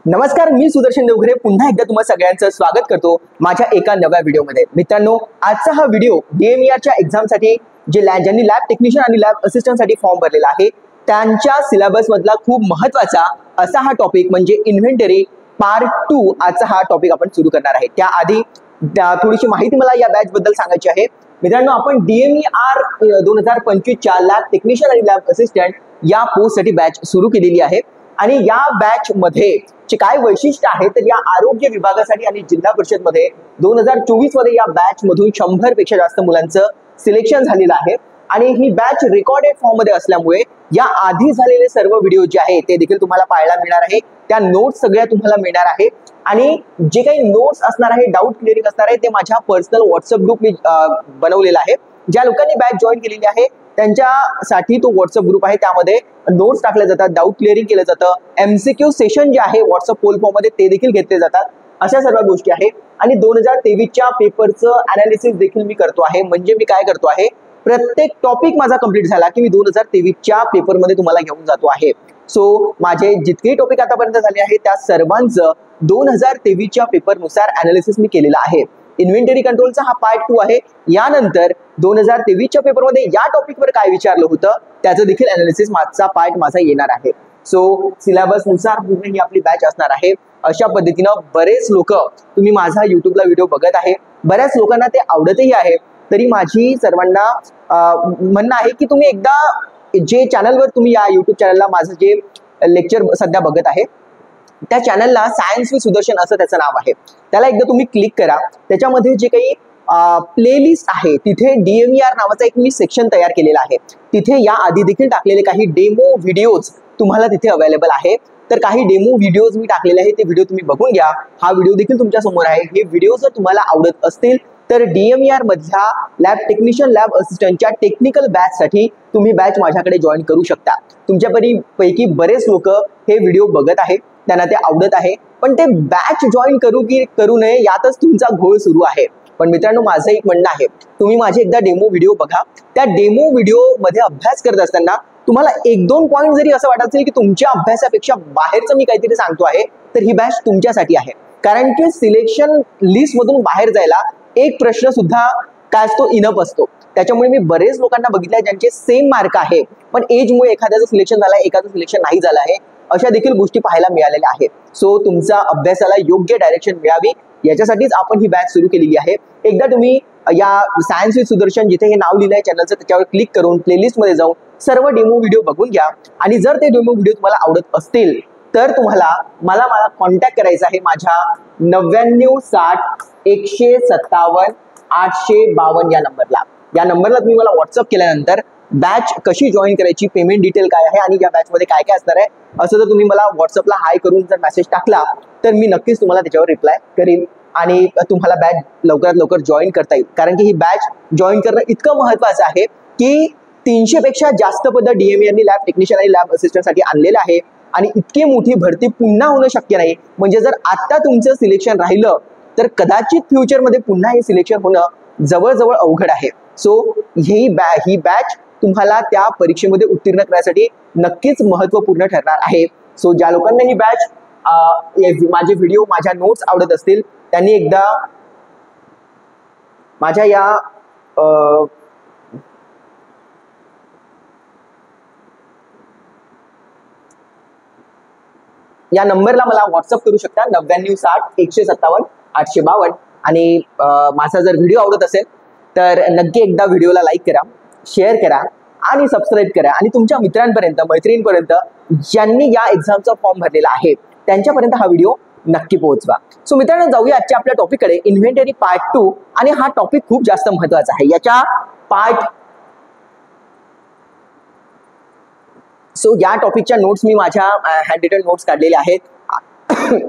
नमस्कार, मी सुदर्शन देवघरे पुन्हा एकदा तुम्हा सगळ्यांचं स्वागत करतो माझ्या एका नव्या व्हिडिओमध्ये। मित्रांनो, आजचा हा व्हिडिओ DMERच्या एक्झामसाठी ज्यांनी लॅब टेक्निशियन आणि लॅब असिस्टंटसाठी फॉर्म भरलेला आहे त्यांच्या सिलेबस मधला खूप महत्त्वाचा असा हा टॉपिक म्हणजे इन्व्हेंटरी पार्ट 2 आजचा हा टॉपिक आपण सुरू करणार आहे। त्याआधी थोडीशी माहिती मला या बॅच बद्दल सांगायची आहे। मित्रांनो, आपण DMER 2025 च्या लॅब टेक्निशियन आणि लॅब असिस्टंट या पोस्टसाठी बॅच सुरू केलेली आहे आणि या बॅच मध्ये काय वैशिष्ट्य आहे तर या आरोग्य विभागासाठी आणि जिल्हा परिषद मध्ये 2024 मध्ये या बॅच मधून 100 पेक्षा जास्त मुलांचं सिलेक्शन झालेलं आहे आणि ही बॅच रेकॉर्डेड फॉर्म मध्ये असल्यामुळे या आधी झालेले सर्व व्हिडिओ जे आहे ते देखील तुम्हाला पाहायला मिळणार आहे। त्या नोट्स सगळ्या तुम्हाला मिळणार आहे आणि जे काही नोट्स असणार आहे, डाऊट क्लिअरिंग असणार आहे ते माझ्या पर्सनल व्हॉट्सअप ग्रुप मी बनवलेला आहे। ज्या लोकांनी बॅच जॉईन केलेली आहे त्यांच्यासाठी तो व्हॉट्सअप ग्रुप आहे, त्यामध्ये नोट्स टाकले जातात, डाऊट क्लिअरिंग केलं जातं, MCQ सेशन जे आहे व्हॉट्सअप पोल फॉर्म मध्ये ते देखील घेतले जातात। अशा सर्व गोष्टी आहे आणि 2023 च्या पेपरचं अनालिसिस देखील मी करतो आहे। म्हणजे मी काय करतो आहे, प्रत्येक टॉपिक माझा कंप्लीट झाला की मी 2023 च्या पेपर मध्ये तुम्हाला घेऊन जातो आहे। सो माझे जितके टॉपिक आतापर्यंत झाले आहे त्या सर्वांचं 2023 च्या पेपरनुसार अनालिसिस मी केलेला आहे। इन्व्हेंटरी कंट्रोलचा हा पार्ट 2 आहे। यानंतर 2023 च्या पेपरमध्ये या टॉपिकवर काय विचारलं होतं त्याचं देखील अनालिसिस मागचा पार्ट माझा येणार आहे। सो सिलेबस नुसार पूर्ण ही आपली बॅच असणार आहे। अशा पद्धतीनं बरेच लोक तुम्ही माझा युट्यूबला व्हिडिओ बघत आहे, बऱ्याच लोकांना ते आवडतही आहे। तरी माझी सर्वांना म्हणणं आहे की तुम्ही एकदा जे चॅनलवर तुम्ही या युट्यूब चॅनलला माझं जे लेक्चर सध्या बघत आहे त्या चॅनलला सायन्स विथ सुदर्शन असं त्याचं नाव आहे, त्याला एकदा तुम्ही क्लिक करा। त्याच्यामध्ये जे काही प्लेलिस्ट आहे तिथे DMER नावाचा एक मी सेक्शन तयार केलेला आहे। तिथे या आधी देखील टाकलेले काही डेमो व्हिडिओज तुम्हाला तिथे अवेलेबल आहे। तर काही डेमो व्हिडिओज मी टाकलेले आहेत, ते व्हिडिओ तुम्ही बघून घ्या। हा व्हिडिओ देखील तुमच्या समोर आहे। हे व्हिडिओ जर तुम्हाला आवडत असतील तर DMER मधल्या लॅब टेक्निशियन लॅब असिस्टंटच्या टेक्निकल बॅच साठी तुम्ही बॅच माझ्याकडे जॉईन करू शकता। तुमच्यापैकी बरेच लोक हे व्हिडिओ बघत आहेत, त्यांना ते आवडत आहे, पण ते बॅच जॉईन करू की करू नये यातच तुमचा घोळ सुरू आहे। पण मित्रांनो, माझं एक म्हणणं आहे, तुम्ही माझे एकदा डेमो व्हिडिओ बघा। त्या डेमो व्हिडिओ मध्ये अभ्यास करत असताना तुम्हाला 1-2 पॉईंट जरी असं वाटत असेल की तुमच्या अभ्यासापेक्षा बाहेरचं मी काहीतरी सांगतो आहे तर ही बॅच तुमच्यासाठी आहे। कारण की सिलेक्शन लिस्ट मधून बाहेर जायला एक प्रश्न सुद्धा काय असतो, इनफ असतो। त्याच्यामुळे मी बरेच लोकांना बघितलंय ज्यांचे सेम मार्क आहे पण एजमुळे एखाद्याचं सिलेक्शन झालं आहे, एखादं सिलेक्शन नाही झालं आहे, अशा देखील गोष्टी पाहायला मिळालेल्या आहेत। सो तुमचा अभ्यासाला योग्य डायरेक्शन मिळावी याच्यासाठीच आपण ही बॅच सुरू केलेली आहे। एकदा तुम्ही या सायन्स विथ सुदर्शन जिथे हे नाव लिहिलंय चॅनलचं त्याच्यावर क्लिक करून प्लेलिस्ट मध्ये जाऊन सर्व डेमो व्हिडिओ बघून घ्या आणि जर ते डेमो व्हिडिओ तुम्हाला आवडत असतील तर तुम्हाला मला कॉन्टॅक्ट करायचा आहे माझ्या 9960-157-852 या नंबरला तुम्ही मला व्हॉट्सअप केल्यानंतर बॅच कशी जॉईन करायची, पेमेंट डिटेल काय आहे आणि या बॅच मध्ये काय काय असणार आहे असं जर तुम्ही मला व्हॉट्सअपला हाय करून जर मेसेज टाकला तर मी नक्कीच तुम्हाला त्याच्यावर रिप्लाय करीन आणि तुम्हाला बॅच लवकरात लवकर जॉईन करता येईल। कारण की ही बॅच जॉईन करणं इतकं महत्त्वाचं आहे की 300 पेक्षा जास्त पद DMERनी लॅब टेक्निशियन आणि लॅब असिस्टंट साठी आणलेलं आहे आणि इतकी मोठी भरती पुन्हा होणं शक्य नाही। म्हणजे जर आता तुमचं सिलेक्शन राहिलं तर कदाचित फ्युचरमध्ये पुन्हा हे सिलेक्शन होणं जवळजवळ अवघड आहे। सो ही बॅच तुम्हाला त्या परीक्षेमध्ये उत्तीर्ण करण्यासाठी नक्कीच महत्त्वपूर्ण ठरणार आहे। सो ज्या लोकांना ही बॅच माझे व्हिडिओ माझ्या नोट्स आवडत असतील त्यांनी एकदा माझ्या या नंबरला मला व्हॉट्सअप करू शकता 9960-157-852 आणि माझा जर व्हिडिओ आवडत असेल तर नक्की एकदा व्हिडिओला लाईक करा, शेअर करा आणि सबस्क्राईब करा आणि तुमच्या मित्रांपर्यंत मैत्रिणींपर्यंत ज्यांनी या एक्झामचा फॉर्म भरलेला आहे त्यांच्यापर्यंत हा व्हिडिओ नक्की पोहोचवा। सो मित्रांनो, जाऊया आजच्या आपल्या टॉपिककडे, इन्व्हेंटरी पार्ट 2 आणि हा टॉपिक खूप जास्त महत्त्वाचा आहे। याच्या या टॉपिकच्या नोट्स मी माझ्या हँड रिटन नोट्स काढलेल्या आहेत।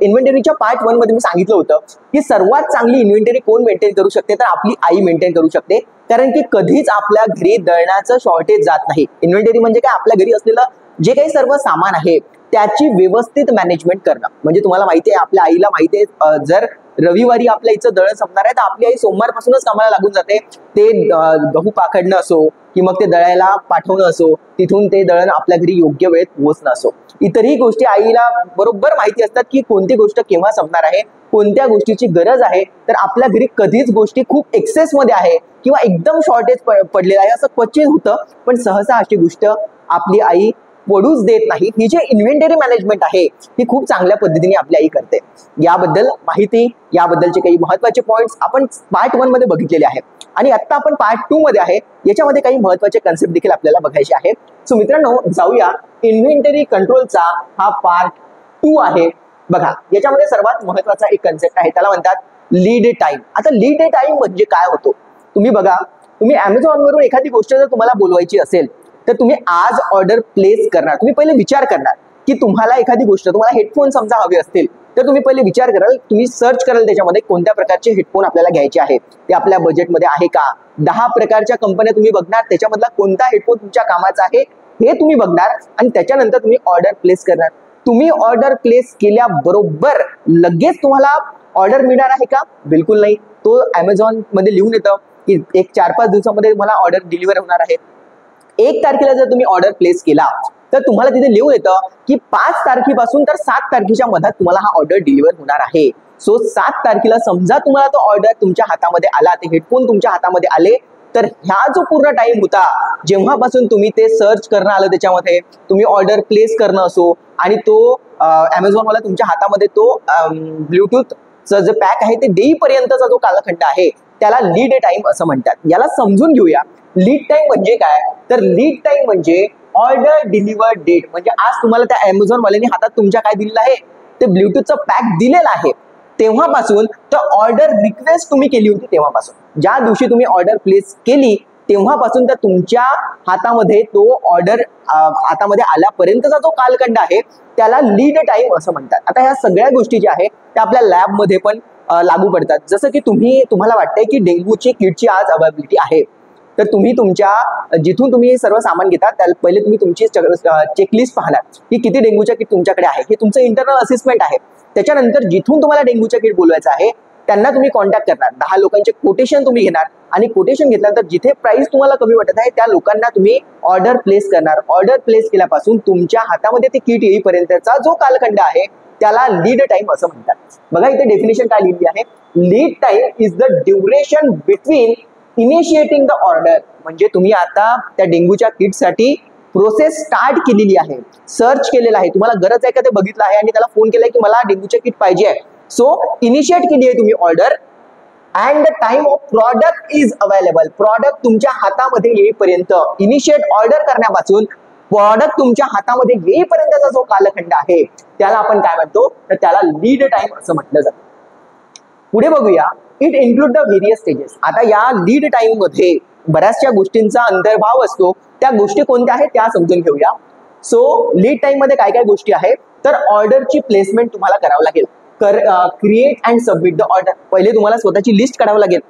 इन्व्हेंटरीच्या पार्ट 1 मध्ये मी सांगितलं होतं की सर्वात चांगली इन्व्हेंटरी कोण मेंटेन करू शकते तर आपली आई मेंटेन करू शकते। कारण की कधीच आपल्या घरी दळणाचं शॉर्टेज जात नाही। इन्व्हेंटरी म्हणजे काय, आपल्या घरी असलेलं जे काही सर्व सामान आहे त्याची व्यवस्थित मॅनेजमेंट करणं। म्हणजे तुम्हाला माहिती आहे, आपल्या आईला माहिती आहे जर रविवारी आपल्या इथं दळण संपणार आहे तर आपली आई सोमवारपासूनच कामाला लागून जाते। ते गहू पाखडणं असो की मग ते दळायला पाठवणं असो, तिथून ते दळण आपल्या घरी योग्य वेळेत पोहोचणं असो, इतरही गोष्टी आईला बरोबर माहिती असतात की कोणती गोष्ट केव्हा संपणार आहे, कोणत्या गोष्टीची गरज आहे. तर आपल्या घरी कधीच गोष्टी खूप एक्सेस मध्ये आहे किंवा एकदम शॉर्टेज पडलेलं आहे असं क्वचित होतं, पण सहसा अशी गोष्ट आपली आई पडूच देत नाही. ही जे इन्व्हेंटरी मॅनेजमेंट आहे ही खूप चांगल्या पद्धतीने आपली आई करते. याबद्दल माहिती, याबद्दलचे काही महत्त्वाचे पॉइंट्स आपण पार्ट 1 मध्ये बघितलेले आहेत आणि आता आपण पार्ट 2 मध्ये आहे. याच्यामध्ये काही महत्त्वाचे कन्सेप्ट देखील आपल्याला बघायचे आहेत. सो मित्रांनो, जाऊया इन्व्हेंटरी कंट्रोलचा हा पार्ट 2 आहे. बघा, याच्यामध्ये सर्वात महत्त्वाचा एक कन्सेप्ट आहे, त्याला म्हणतात लीड टाइम. आता लीड टाइम म्हणजे काय होतो तुम्ही बघा, तुम्ही Amazon वरून एखादी गोष्ट जर तुम्हाला बोलवायची असेल तर तुम्ही आज ऑर्डर प्लेस करणार. तुम्ही पहिले विचार करणार की तुम्हाला एखादी गोष्ट, तुम्हाला हेडफोन समजा हवे असतील तर तुम्ही पहिले विचार कराल, तुम्ही सर्च कराल त्याच्यामध्ये कोणत्या प्रकारचे हेडफोन आपल्याला घ्यायचे आहेत, ते आपल्या बजेटमध्ये आहे का. 10 प्रकारच्या कंपन्या तुम्ही बघणार, त्याच्यामधला कोणता हेडफोन तुमच्या कामाचा आहे हे तुम्ही बघणार आणि त्याच्यानंतर तुम्ही ऑर्डर प्लेस करणार. तुम्ही ऑर्डर प्लेस केल्याबरोबर लगेच तुम्हाला ऑर्डर मिळणार आहे का? बिलकुल नाही. तो Amazon मध्ये लिहून येतं की 4-5 दिवसामध्ये तुम्हाला ऑर्डर डिलिव्हर होणार आहे. 1 तारखेला जर तुम्ही ऑर्डर प्लेस केला तर तुम्हाला तिथे लिहून येतं की 5 तारखेपासून तर 7 तारखेच्या मध्यात तुम्हाला हा ऑर्डर डिलिव्हर होणार आहे. सो 7 तारखेला समजा तुम्हाला तो ऑर्डर तुमच्या हातामध्ये आला, ते हेडफोन तुमच्या हातामध्ये आले, तर ह्या जो पूर्ण टाइम होता जेव्हापासून तुम्ही ते सर्च करणं आलं, त्याच्यामध्ये तुम्ही ऑर्डर प्लेस करणं असो आणि तो Amazon वाला तुमच्या हातामध्ये तो ब्लूटूथचा जो पॅक आहे ते देईपर्यंतचा जो कालखंड आहे त्याला लीड टाइम असं म्हणतात. याला समजून घेऊया. लीड टाइम म्हणजे काय? तर लीड टाइम म्हणजे ऑर्डर डिलिव्हर डेट. म्हणजे आज तुम्हाला त्या Amazon वाल्याने हातात तुमच्या काय दिलेलं आहे, ते ब्लूटूथचं पॅक दिलेलं आहे, तेव्हापासून तर ऑर्डर रिक्वेस्ट तुम्ही केली होती तेव्हापासून, ज्या दिवशी तुम्ही ऑर्डर प्लेस केली तेव्हापासून तर तुमच्या हातामध्ये तो ऑर्डर हातामध्ये आल्यापर्यंतचा जो कालखंड आहे त्याला लीड टाइम असं म्हणतात. आता ह्या सगळ्या गोष्टी ज्या आहेत त्या आपल्या लॅबमध्ये पण लागू पडतात. जसं की तुम्हाला वाटतंय की डेंग्यूची किटची आज अवेलेबिलिटी आहे, तर तुम्ही तुमच्या जिथून तुम्ही सर्व सामान घेता त्याला पहिले तुम्ही तुमची चेकलिस्ट पाहणार की किती डेंग्यूच्या किट तुमच्याकडे आहे. हे तुमचं इंटरनल असेसमेंट आहे. त्याच्यानंतर जिथून तुम्हाला डेंग्यूच्या किट बोलवायचं आहे त्यांना तुम्ही कॉन्टॅक्ट करणार, 10 लोकांचे कोटेशन तुम्ही घेणार आणि कोटेशन घेतल्यानंतर जिथे प्राइस तुम्हाला कमी वाटत आहे त्या लोकांना तुम्ही ऑर्डर प्लेस करणार. ऑर्डर प्लेस केल्यापासून तुमच्या हातामध्ये ते किट येईपर्यंतचा जो कालखंड आहे त्याला लीड टाइम असं म्हणतात. बघा इथे डेफिनेशन काय लिहिली आहे, lead time is the duration between initiating the order. म्हणजे तुम्ही आता त्या डेंग्यूच्या किटसाठी प्रोसेस स्टार्ट केलेली आहे, सर्च केलेला आहे, तुम्हाला गरज आहे का ते बघितलं आहे आणि त्याला फोन केलाय की मला डेंग्यूचे किट पाहिजे आहे. सो इनिशिएट केली आहे तुम्ही order and the time of product is available. Product तुमच्या हातामध्ये येईपर्यंत, इनिशिएट ऑर्डर करण्यापासून प्रॉडक्ट तुमच्या हातामध्ये येईपर्यंतचा जो कालखंड आहे त्याला आपण काय म्हणतो, तर त्याला लीड टाइम असं म्हटलं जातं. पुढे बघूया, it include the various stages. आता या लीड टाइम मध्ये बऱ्याचशा गोष्टींचा अंतर्भाव असतो. त्या गोष्टी कोणत्या आहेत त्या समजून घेऊया. सो लीड टाइम मध्ये काय काय गोष्टी आहेत, तर ऑर्डरची प्लेसमेंट तुम्हाला करावं लागेल. Create and submit the order. पहिले तुम्हाला स्वतःची लिस्ट काढावं लागेल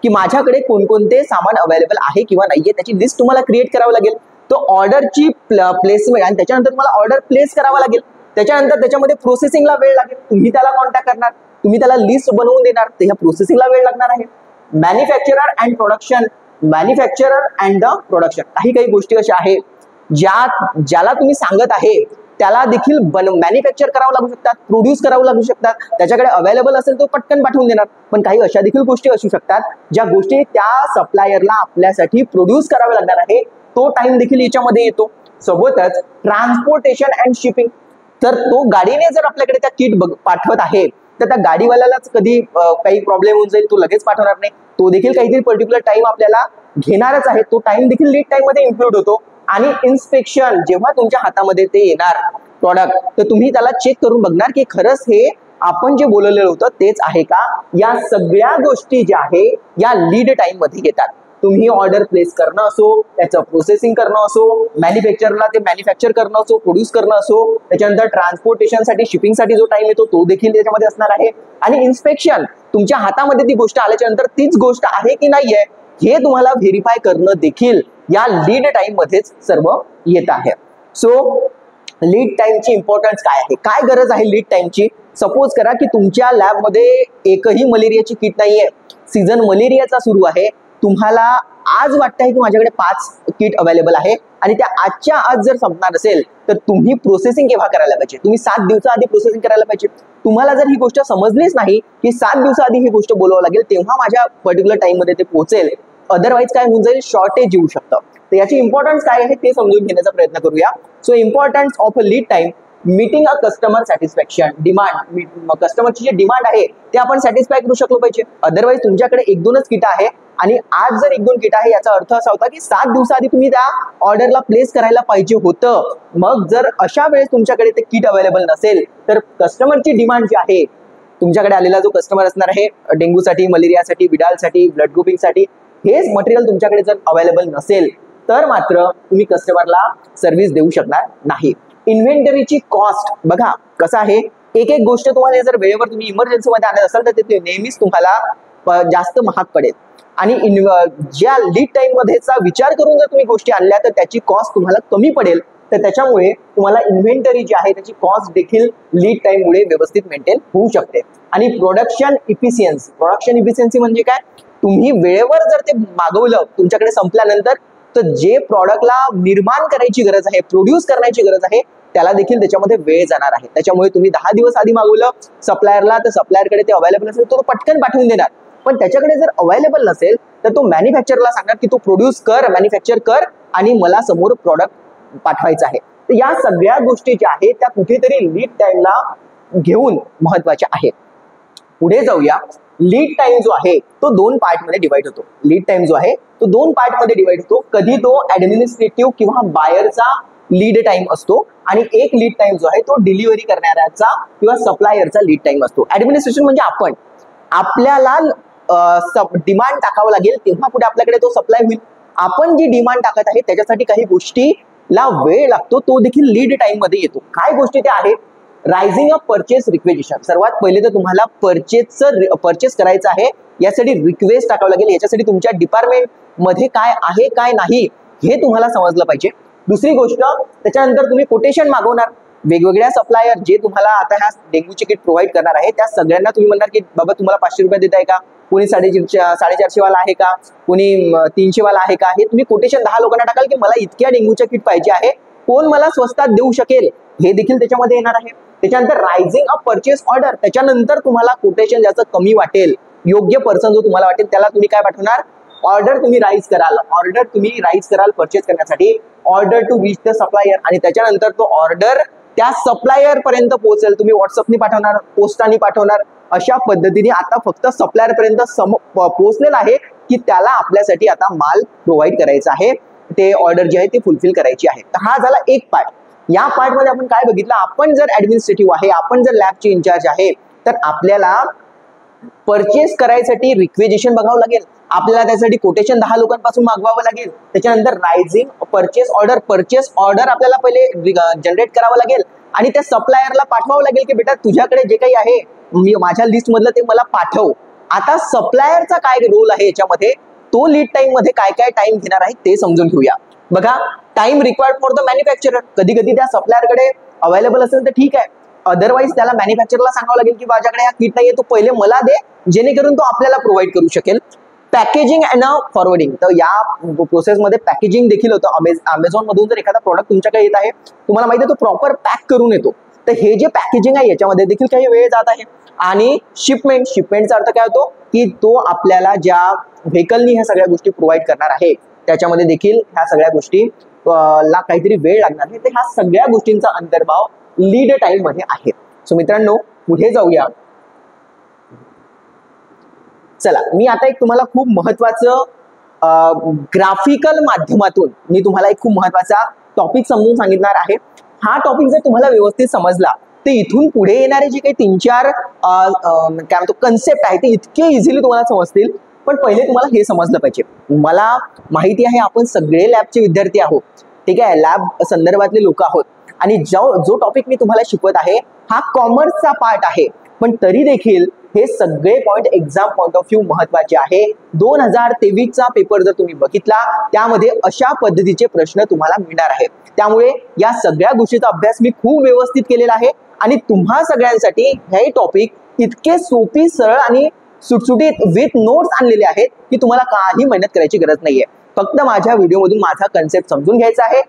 की माझ्याकडे कोणकोणते सामान अवेलेबल आहे किंवा नाहीये, त्याची लिस्ट तुम्हाला क्रिएट करावं लागेल. तो ऑर्डरची प्लेसमेंट आणि त्याच्यानंतर तुम्हाला ऑर्डर प्लेस करावा लागेल. त्याच्यानंतर त्याच्यामध्ये प्रोसेसिंगला वेळ लागेल. तुम्ही त्याला कॉन्टॅक्ट करणार, तुम्ही त्याला लिस्ट बनवून देणार, त्या प्रोसेसिंगला वेळ लागणार आहे. Manufacturer and production. Manufacturer and the production. काही गोष्टी अशा आहेत ज्याला तुम्ही सांगत आहे त्याला देखील मॅन्युफॅक्चर करावं लागू शकतात, प्रोड्यूस करावं लागू शकतात. त्याच्याकडे अवेलेबल असेल तो पटकन पाठवून देणार. पण काही अशा देखील गोष्टी असू शकतात ज्या गोष्टी त्या सप्लायरला आपल्यासाठी प्रोड्यूस करावे लागणार आहे, तो टाइम देखील याच्यामध्ये येतो. सोबतच ट्रान्सपोर्टेशन अँड शिपिंग. तर तो गाडीने जर आपल्याकडे त्या किट पाठवत आहे तर त्या गाडीवाल्यालाच कधी काही प्रॉब्लेम होऊन जाईल, तो लगेच पाठवणार नाही, तो देखील काहीतरी पर्टिक्युलर टाइम आपल्याला घेणारच आहे. तो टाइम देखील लीड टाइम मध्ये इन्क्लूड होतो. आणि इन्स्पेक्शन, जेव्हा तुमच्या हातामध्ये ते येणार प्रॉडक्ट तर तुम्ही त्याला चेक करून बघणार की खरंच हे आपण जे बोललेलं होतं तेच आहे का. या सगळ्या गोष्टी ज्या आहे या लीड टाइम मध्ये येतात. तुम्ही ऑर्डर प्लेस करणं असो, त्याचं प्रोसेसिंग करणं असो, मॅन्युफॅक्चरला ते मॅन्युफॅक्चर करणं असो, प्रोड्यूस करणं असो, त्याच्यानंतर ट्रान्सपोर्टेशनसाठी शिपिंगसाठी जो टाइम येतो तो देखील त्याच्यामध्ये असणार आहे. आणि इन्स्पेक्शन, तुमच्या हातामध्ये ती गोष्ट आल्याच्या नंतर तीच गोष्ट आहे की नाहीये हे तुम्हाला व्हेरीफाय करणं देखील या लीड टाइम मध्येच सर्व येत आहे. सो लीड टाइमची इम्पॉर्टन्स काय आहे, काय गरज आहे लीड टाइमची. सपोज करा की तुमच्या लॅबमध्ये एकही मलेरियाची किट नाहीये, सीझन मलेरियाचा सुरू आहे, तुम्हाला आज वाटतंय की माझ्याकडे 5 किट अवेलेबल आहे आणि त्या आजच्या आज जर संपणार असेल तर तुम्ही प्रोसेसिंग केव्हा करायला पाहिजे, तुम्ही 7 दिवसाआधी प्रोसेसिंग करायला पाहिजे. तुम्हाला जर ही गोष्ट समजलीच नाही की 7 दिवसाआधी ही गोष्ट बोलावं लागेल तेव्हा माझ्या पर्टिक्युलर टाइम मध्ये ते पोहोचेल, अदरवाईज काय होऊन जाईल, शॉर्टेज येऊ शकतं. तर याची इम्पॉर्टन्स काय आहे ते समजून घेण्याचा प्रयत्न करूया. So importance of a lead time, meeting a customer satisfaction, demand, कस्टमरची जी डिमांड आहे ते आपण सॅटिस्फाय करू शकलो पाहिजे. अदरवाईज तुमच्याकडे 1-2च किट आहे आणि आज जर 1-2 किट आहे याचा अर्थ असा होता की 7 दिवसाआधी तुम्ही त्या ऑर्डरला प्लेस करायला पाहिजे होतं. मग जर अशा वेळेस तुमच्याकडे ते किट अवेलेबल नसेल तर कस्टमरची डिमांड जी आहे, तुमच्याकडे आलेला जो कस्टमर असणार आहे डेंग्यूसाठी, मलेरियासाठी, विडालसाठी, ब्लड ग्रुपिंगसाठी, हेच मटेरियल तुमच्याकडे जर अवेलेबल नसेल तर मात्र तुम्ही कस्टमरला सर्व्हिस देऊ शकणार नाही. इन्व्हेंटरीची कॉस्ट बघा कसं आहे, एक गोष्ट तुम्हाला जर वेळेवर तुम्ही इमर्जन्सी मध्ये आणत असाल तर ते नेहमीच तुम्हाला जास्त महाग पडेल आणि ज्या लीड टाइम मध्येचा विचार करून जर तुम्ही गोष्टी आणल्या तर त्याची कॉस्ट तुम्हाला कमी पडेल. तर त्याच्यामुळे तुम्हाला इन्व्हेंटरी जी आहे त्याची कॉस्ट देखील लीड टाइम मुळे व्यवस्थित मेंटेन होऊ शकते. आणि प्रोडक्शन इफिशियन्सी म्हणजे काय, तुम्ही वेळेवर जर ते मागवलं तुमच्याकडे संपल्यानंतर तर जे प्रॉडक्टला निर्माण करायची गरज आहे, प्रोड्यूस करण्याची गरज आहे, त्याला देखील त्याच्यामध्ये वेळ जाणार आहे. त्याच्यामुळे तुम्ही 10 दिवस आधी मागवलं सप्लायरला तर सप्लायरकडे ते अवेलेबल असेल तो पटकन पाठवून देणार, पण त्याच्याकडे जर अवेलेबल नसेल तर तो मॅन्युफॅक्चरला सांगणार की तू प्रोड्यूस कर, मॅन्युफॅक्चर कर आणि मला समोर प्रॉडक्ट पाठवायचं आहे. तर या सगळ्या गोष्टी ज्या आहेत त्या कुठेतरी लीड टाइमला घेऊन महत्वाच्या आहेत. पुढे जाऊया. लीड टाइम जो आहे तो 2 पार्ट मध्ये डिवाइड होतो. लीड टाइम जो आहे तो 2 पार्ट मध्ये डिवाइड होतो. कधी तो ऍडमिनिस्ट्रेटिव्ह किंवा बायरचा लीड टाइम असतो आणि एक लीड टाइम जो आहे तो डिलिव्हरी करणाऱ्याचा किंवा सप्लायरचा लीड टाइम असतो. ऍडमिनिस्ट्रेशन म्हणजे आपल्याला डिमांड टाकावं लागेल तेव्हा पुढे आपल्याकडे तो सप्लाय होईल. आपण जी डिमांड टाकत आहे त्याच्यासाठी काही गोष्टीला वेळ लागतो, तो देखील लीड टाइम मध्ये येतो. काय गोष्टी त्या आहेत, रायझिंग अ परचेस रिक्वेजिशन. सर्वात पहिले तर तुम्हाला परचेस करायचं आहे, यासाठी रिक्वेस्ट टाकावं लागेल. याच्यासाठी तुमच्या डिपार्टमेंट मध्ये काय आहे काय नाही हे तुम्हाला समजलं पाहिजे. दुसरी गोष्ट, त्याच्यानंतर तुम्ही कोटेशन मागवणार. वेगवेगळ्या सप्लायर जे तुम्हाला आता ह्या डेंग्यूचे किट प्रोव्हाइड करणार आहे त्या सगळ्यांना तुम्ही म्हणणार की बाबा तुम्हाला 500 रुपये देत आहे का, कोणी 450 वाला आहे का, कोणी 300 वाला आहे का, हे तुम्ही कोटेशन 10 लोकांना टाकाल की मला इतक्या डेंग्यूच्या किट पाहिजे आहे, कोण मला स्वस्तात देऊ शकेल, हे देखील त्याच्यामध्ये येणार आहे. त्याच्यानंतर रायझिंग अ परचेस ऑर्डर, त्याच्यानंतर तुम्हाला कोटेशन ज्याचं कमी वाटेल, योग्य पर्सन जो तुम्हाला वाटेल त्याला तुम्ही काय पाठवणार, ऑर्डर तुम्ही राईज कराल परचेस करण्यासाठी, order to reach the supplier, आणि त्याच्यानंतर तो ऑर्डर त्या सप्लायर पर्यंत पोहोचेल. तुम्ही व्हॉट्सअपनी पाठवणार, पोस्टाने पाठवणार, अशा पद्धतीने आता फक्त सप्लायर पर्यंत पोहोचलेला आहे की त्याला आपल्यासाठी आता माल प्रोव्हाइड करायचा आहे, ते ऑर्डर जी आहे ती फुलफिल करायची आहे. तर हा झाला एक पार्ट. या पार्ट मध्ये आपण काय बघितलं, आपण जर ऍडमिनिस्ट्रेटिव्ह आहे, आपण जर लॅबचे इन्चार्ज आहे तर आपल्याला परचेस करायसाठी रिक्वेजिशन बघावं लागेल, आपल्याला त्यासाठी कोटेशन 10 लोकांपासून मागवावं लागेल. त्याच्यानंतर रायझिंग परचेस ऑर्डर आपल्याला पहिले जनरेट करावं लागेल आणि त्या सप्लायरला पाठवावं लागेल की बेटा तुझ्याकडे जे काही आहे मी माझ्या लिस्ट मधलं ते मला पाठव. आता सप्लायरचा काय रोल आहे याच्यामध्ये, तो लीड टाइम मध्ये काय काय टाइम घेणार आहे ते समजून घेऊया. बघा, time required for the manufacturer, कधी कधी त्या सप्लायरकडे अवेलेबल असेल तर ठीक आहे, अदरवाईज त्याला मॅन्युफॅक्चररला सांगावं लागेल की माझ्याकडे हा किट नाहीये, तो पहिले मला दे, जेणेकरून तो आपल्याला प्रोव्हाइड करू शकेल. पॅकेजिंग अँड फॉरवर्डिंग, तर या प्रोसेसमध्ये पॅकेजिंग देखील होतं. अमेझॉन मधून जर एखादा प्रोडक्ट तुमच्याकडे येत आहे, तुम्हाला माहिती आहे तो प्रॉपर पॅक करून येतो, तर हे जे पॅकेजिंग आहे याच्यामध्ये देखील काही वेळ जात आहे. आणि शिपमेंटचा अर्थ काय होतो की तो आपल्याला ज्या व्हेकलनी ह्या सगळ्या गोष्टी प्रोव्हाइड करणार आहे त्याच्यामध्ये देखील ह्या सगळ्या गोष्टी ला काहीतरी वेळ लागणार आहे. तर ह्या सगळ्या गोष्टींचा अंतर्भाव लीड टाइम मध्ये आहे. सो मित्रांनो, पुढे जाऊया. चला, मी आता एक तुम्हाला खूप महत्वाचं ग्राफिकल माध्यमातून मी तुम्हाला एक खूप महत्वाचा टॉपिक समजून सांगितणार आहे. हा टॉपिक जर तुम्हाला व्यवस्थित समजला तर इथून पुढे येणारे जे काही 3-4 काय म्हणतो कन्सेप्ट आहे ते इतके इझिली तुम्हाला समजतील. पण पहिले तुम्हाला हे समजलं पाहिजे, मला माहिती आहे आपण सगळे लॅबचे विद्यार्थी आहोत, ठीक आहे, लॅब संदर्भातले लोक आहोत, आणि जो टॉपिक मी तुम्हाला शिकवत आहे हा कॉमर्सचा पार्ट आहे, पण तरी देखील हे सगळे point exam point of view महत्वाचे आहे. 2023चा पेपर जर तुम्ही बघितला त्यामध्ये अशा पद्धतीचे प्रश्न तुम्हाला मिळणार आहे. त्यामुळे या सगळ्या गोष्टीचा अभ्यास मी खूप व्यवस्थित केलेला आहे आणि तुम्हा सगळ्यांसाठी हे टॉपिक इतके सोपी, सरळ आणि सुटसुटीत विथ नोट्स आणलेले आहेत की तुम्हाला काही मेहनत करायची गरज नाहीये. फक्त माझ्या व्हिडिओमधून माझा कन्सेप्ट समजून घ्यायचा आहे.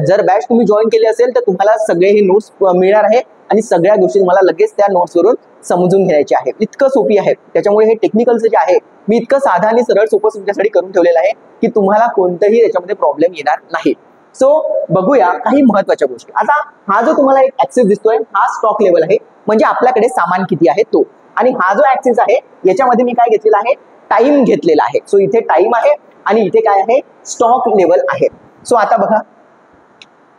जर बॅच तुम्ही जॉईन केली असेल तर तुम्हाला सगळे हे नोट्स मिळणार आहे आणि सगळ्या गोष्टी तुम्हाला लगेच त्या नोट्सवरून समजून घ्यायचे आहे. इतकं सोपी आहे. त्याच्यामुळे हे टेक्निकलचं जे आहे मी इतकं साधा आणि सरळ सोपं तुमच्यासाठी करून ठेवलेलं आहे की तुम्हाला कोणतंही त्याच्यामध्ये प्रॉब्लेम येणार नाही. सो बघूया काही महत्वाच्या गोष्टी. आता हा जो तुम्हाला एक ऍक्सिस दिसतोय हा स्टॉक लेवल आहे, म्हणजे आपल्याकडे सामान किती आहे तो. आणि हा जो ऍक्सिस आहे याच्यामध्ये मी काय घेतलेला आहे, टाइम घेतलेला आहे. सो इथे टाइम आहे आणि इथे काय आहे, स्टॉक लेवल आहे. सो आता बघा,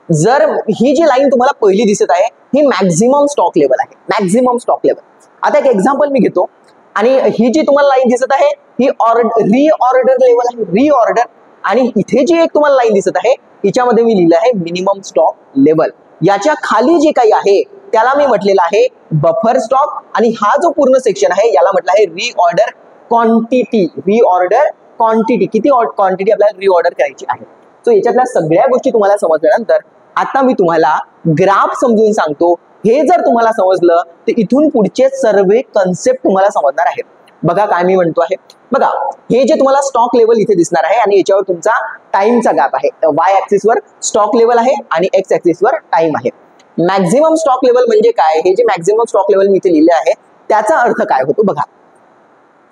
जर ही जी लाईन तुम्हाला पहिली दिसत आहे ही मॅक्झिमम स्टॉक लेवल आहे, मॅक्झिमम स्टॉक लेवल. आता एक एक्झाम्पल मी घेतो आणि ही जी तुम्हाला लाईन दिसत आहे ही रीऑर्डर लेवल आहे, रीऑर्डर. आणि इथे जी एक तुम्हाला लाईन दिसत आहे हिच्यामध्ये मी लिहिलं आहे मिनिमम स्टॉक लेवल. याच्या खाली जे काही आहे त्याला मी म्हटलेलं आहे बफर स्टॉक आणि हा जो पूर्ण सेक्शन आहे याला म्हटलं आहे रीऑर्डर क्वांटिटी. रीऑर्डर क्वांटिटी, किती क्वांटिटी आपल्याला रीऑर्डर करायची आहे. सो याच्यातल्या सगळ्या गोष्टी तुम्हाला समजल्यानंतर आता मी तुम्हाला ग्राफ समजून सांगतो. हे जर तुम्हाला समजलं तर इथून पुढचे सर्व कन्सेप्ट तुम्हाला समजणार आहे. बघा काय मी म्हणतो आहे, बघा हे जे तुम्हाला स्टॉक लेवल इथे दिसणार आहे आणि याच्यावर तुमचा टाइमचा गॅप आहे. वाय ऍक्सिस वर स्टॉक लेवल आहे आणि एक्स ऍक्सिस वर टाइम आहे. मॅक्झिमम स्टॉक लेवल म्हणजे काय, हे जे मॅक्झिमम स्टॉक लेवल मी इथे लिहिले आहे त्याचा अर्थ काय होतो बघा.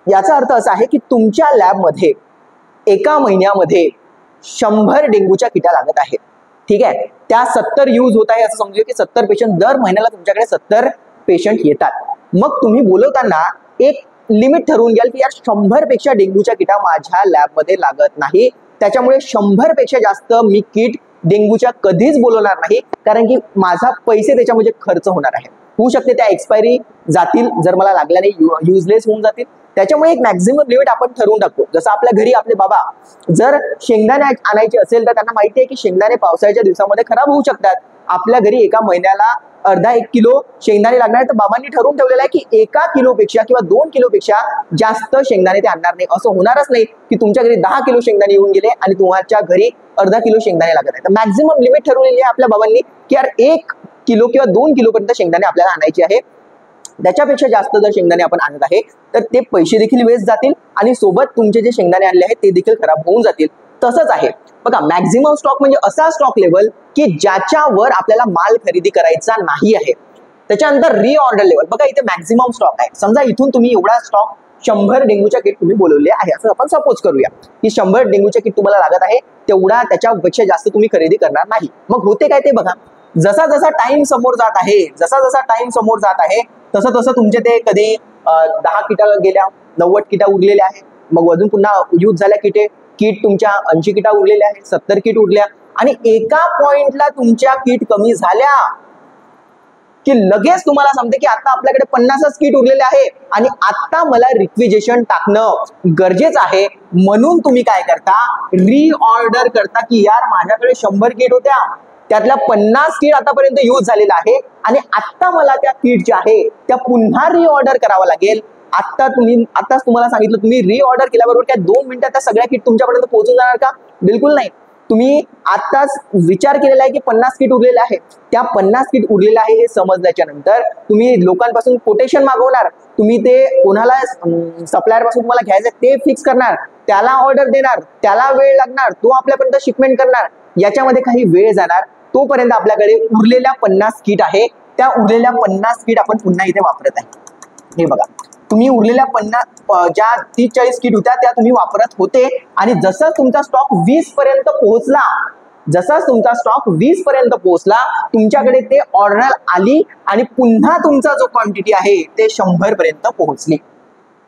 याचा अर्थ असा आहे की तुमच्या लॅबमध्ये एका महिन्यामध्ये 100 डेंग्यूच्या किटा लागत आहेत. ठीक आहे, त्या 70 यूज होत आहे असं समजूया की 70 पेशंट दर महिन्याला तुमच्याकडे 70 पेशंट येतात. मग तुम्ही बोलवताना एक लिमिट ठरवून घ्याल की या 100 पेक्षा डेंग्यूच्या किटा माझ्या लॅबमध्ये लागत नाही, त्याच्यामुळे 100 पेक्षा जास्त मी किट डेंग्यूच्या कधीच बोलवणार नाही, कारण की माझा पैसे त्याच्यामध्ये खर्च होणार आहे. होऊ शकते त्या एक्सपायरी जातील, जर मला लागल्या नाही युजलेस होऊन जातील. त्याच्यामुळे एक मॅक्झिमम लिमिट आपण ठरवून टाकतो. जसं आपल्या घरी आपले बाबा जर शेंगदाणे आणायचे असेल तर त्यांना माहिती आहे की शेंगदाणे पावसाळ्याच्या दिवसामध्ये खराब होऊ शकतात. आपल्या घरी एका महिन्याला अर्धा 1 किलो शेंगदाणे लागणार, तर बाबांनी ठरवून ठेवलेलं आहे की 1 किलोपेक्षा किंवा 2 किलोपेक्षा जास्त शेंगदाणे ते आणणार नाही. असं होणारच नाही की तुमच्या घरी 10 किलो शेंगदाणे येऊन गेले आणि तुमच्या घरी अर्धा किलो शेंगदाणे लागत आहे. तर मॅक्झिमम लिमिट ठरवलेली आहे आपल्या बाबांनी की यार 1 किलो किंवा 2 किलो पर्यंत शेंगदाणे आपल्याला आणायचे आहे. त्याच्यापेक्षा जास्त जर शेंगदाणे आपण आणत आहे तर ते पैसे देखील वेस्ट जातील आणि सोबत तुमचे जे शेंगदाणे आणले आहेत ते देखील खराब होऊन जातील. तसंच आहे बघा, मॅक्झिमम स्टॉक म्हणजे असा स्टॉक लेवल की ज्याच्यावर आपल्याला माल खरेदी करायचा नाही आहे. त्याच्यानंतर रीऑर्डर लेवल, बघा इथे मॅक्झिमम स्टॉक आहे. समजा इथून तुम्ही एवढा स्टॉक 100 डेंग्यूच्या किट तुम्ही बोलवले आहे असं आपण सपोज करूया की 100 डेंग्यूच्या किट तुम्हाला लागत आहे, तेवढा त्याच्यापेक्षा जास्त तुम्ही खरेदी करणार नाही. मग होते काय ते बघा, जसा जसा टाइम समोर जात आहे, जसा जसा टाइम समोर जात आहे तसं तसं तुमचे ते कधी 10 किटा गेल्या, 90 किटा उरलेल्या आहे. मग अजून पुन्हा यूज झाल्या किट तुमच्या 80 किटा उरलेल्या आहेत, 70 किट उरल्या आणि एका पॉइंटला तुमच्या किट कमी झाल्या की लगेच तुम्हाला सांगते की आता आपल्याकडे 50च किट उरलेले आहे आणि आता मला रिक्विजिशन टाकणं गरजेचं आहे. म्हणून तुम्ही काय करता, रीऑर्डर करता की यार माझ्याकडे 100 किट होत्या, त्यातल्या 50 किट आतापर्यंत यूज झालेला आहे आणि आता मला त्या किट ज्या आहे त्या पुन्हा रीऑर्डर करावा लागेल. आताच तुम्हाला सांगितलं, तुम्ही रीऑर्डर केल्याबरोबर काय 2 मिनिटात त्या सगळ्या किट तुमच्यापर्यंत पोहोचून जाणार का? बिलकुल नाही. तुम्ही आताच विचार केलेला आहे की 50 किट उरलेले आहे, त्या 50 किट उरलेले आहे हे समजल्याच्या नंतर तुम्ही लोकांपासून कोटेशन मागवणार, तुम्ही ते कोणाला सप्लायर पासून तुम्हाला घ्यायचं ते फिक्स करणार, त्याला ऑर्डर देणार, त्याला वेळ लागणार, तो आपल्यापर्यंत शिपमेंट करणार, याच्यामध्ये काही वेळ जाणार. तोपर्यंत आपल्याकडे उरलेल्या 50 किट आहे, त्या उरलेल्या 50 किट आपण पुन्हा इथे वापरत आहे. हे बघा, तुम्ही उरलेल्या 50 ज्या 30-40 किट होत्या त्या तुम्ही वापरत होते आणि जसं तुमचा स्टॉक 20 पर्यंत पोहोचला, जसाच तुमचा स्टॉक 20 पर्यंत पोहोचला तुमच्याकडे ते ऑर्डर आली आणि पुन्हा तुमचा जो क्वांटिटी आहे ते 100 पर्यंत पोहोचली,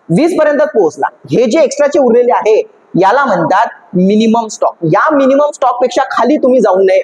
20 पर्यंत पोहोचला. हे जे एक्स्ट्राचे उरलेले आहे याला म्हणतात मिनिमम स्टॉक. या मिनिमम स्टॉक पेक्षा खाली तुम्ही जाऊ नये,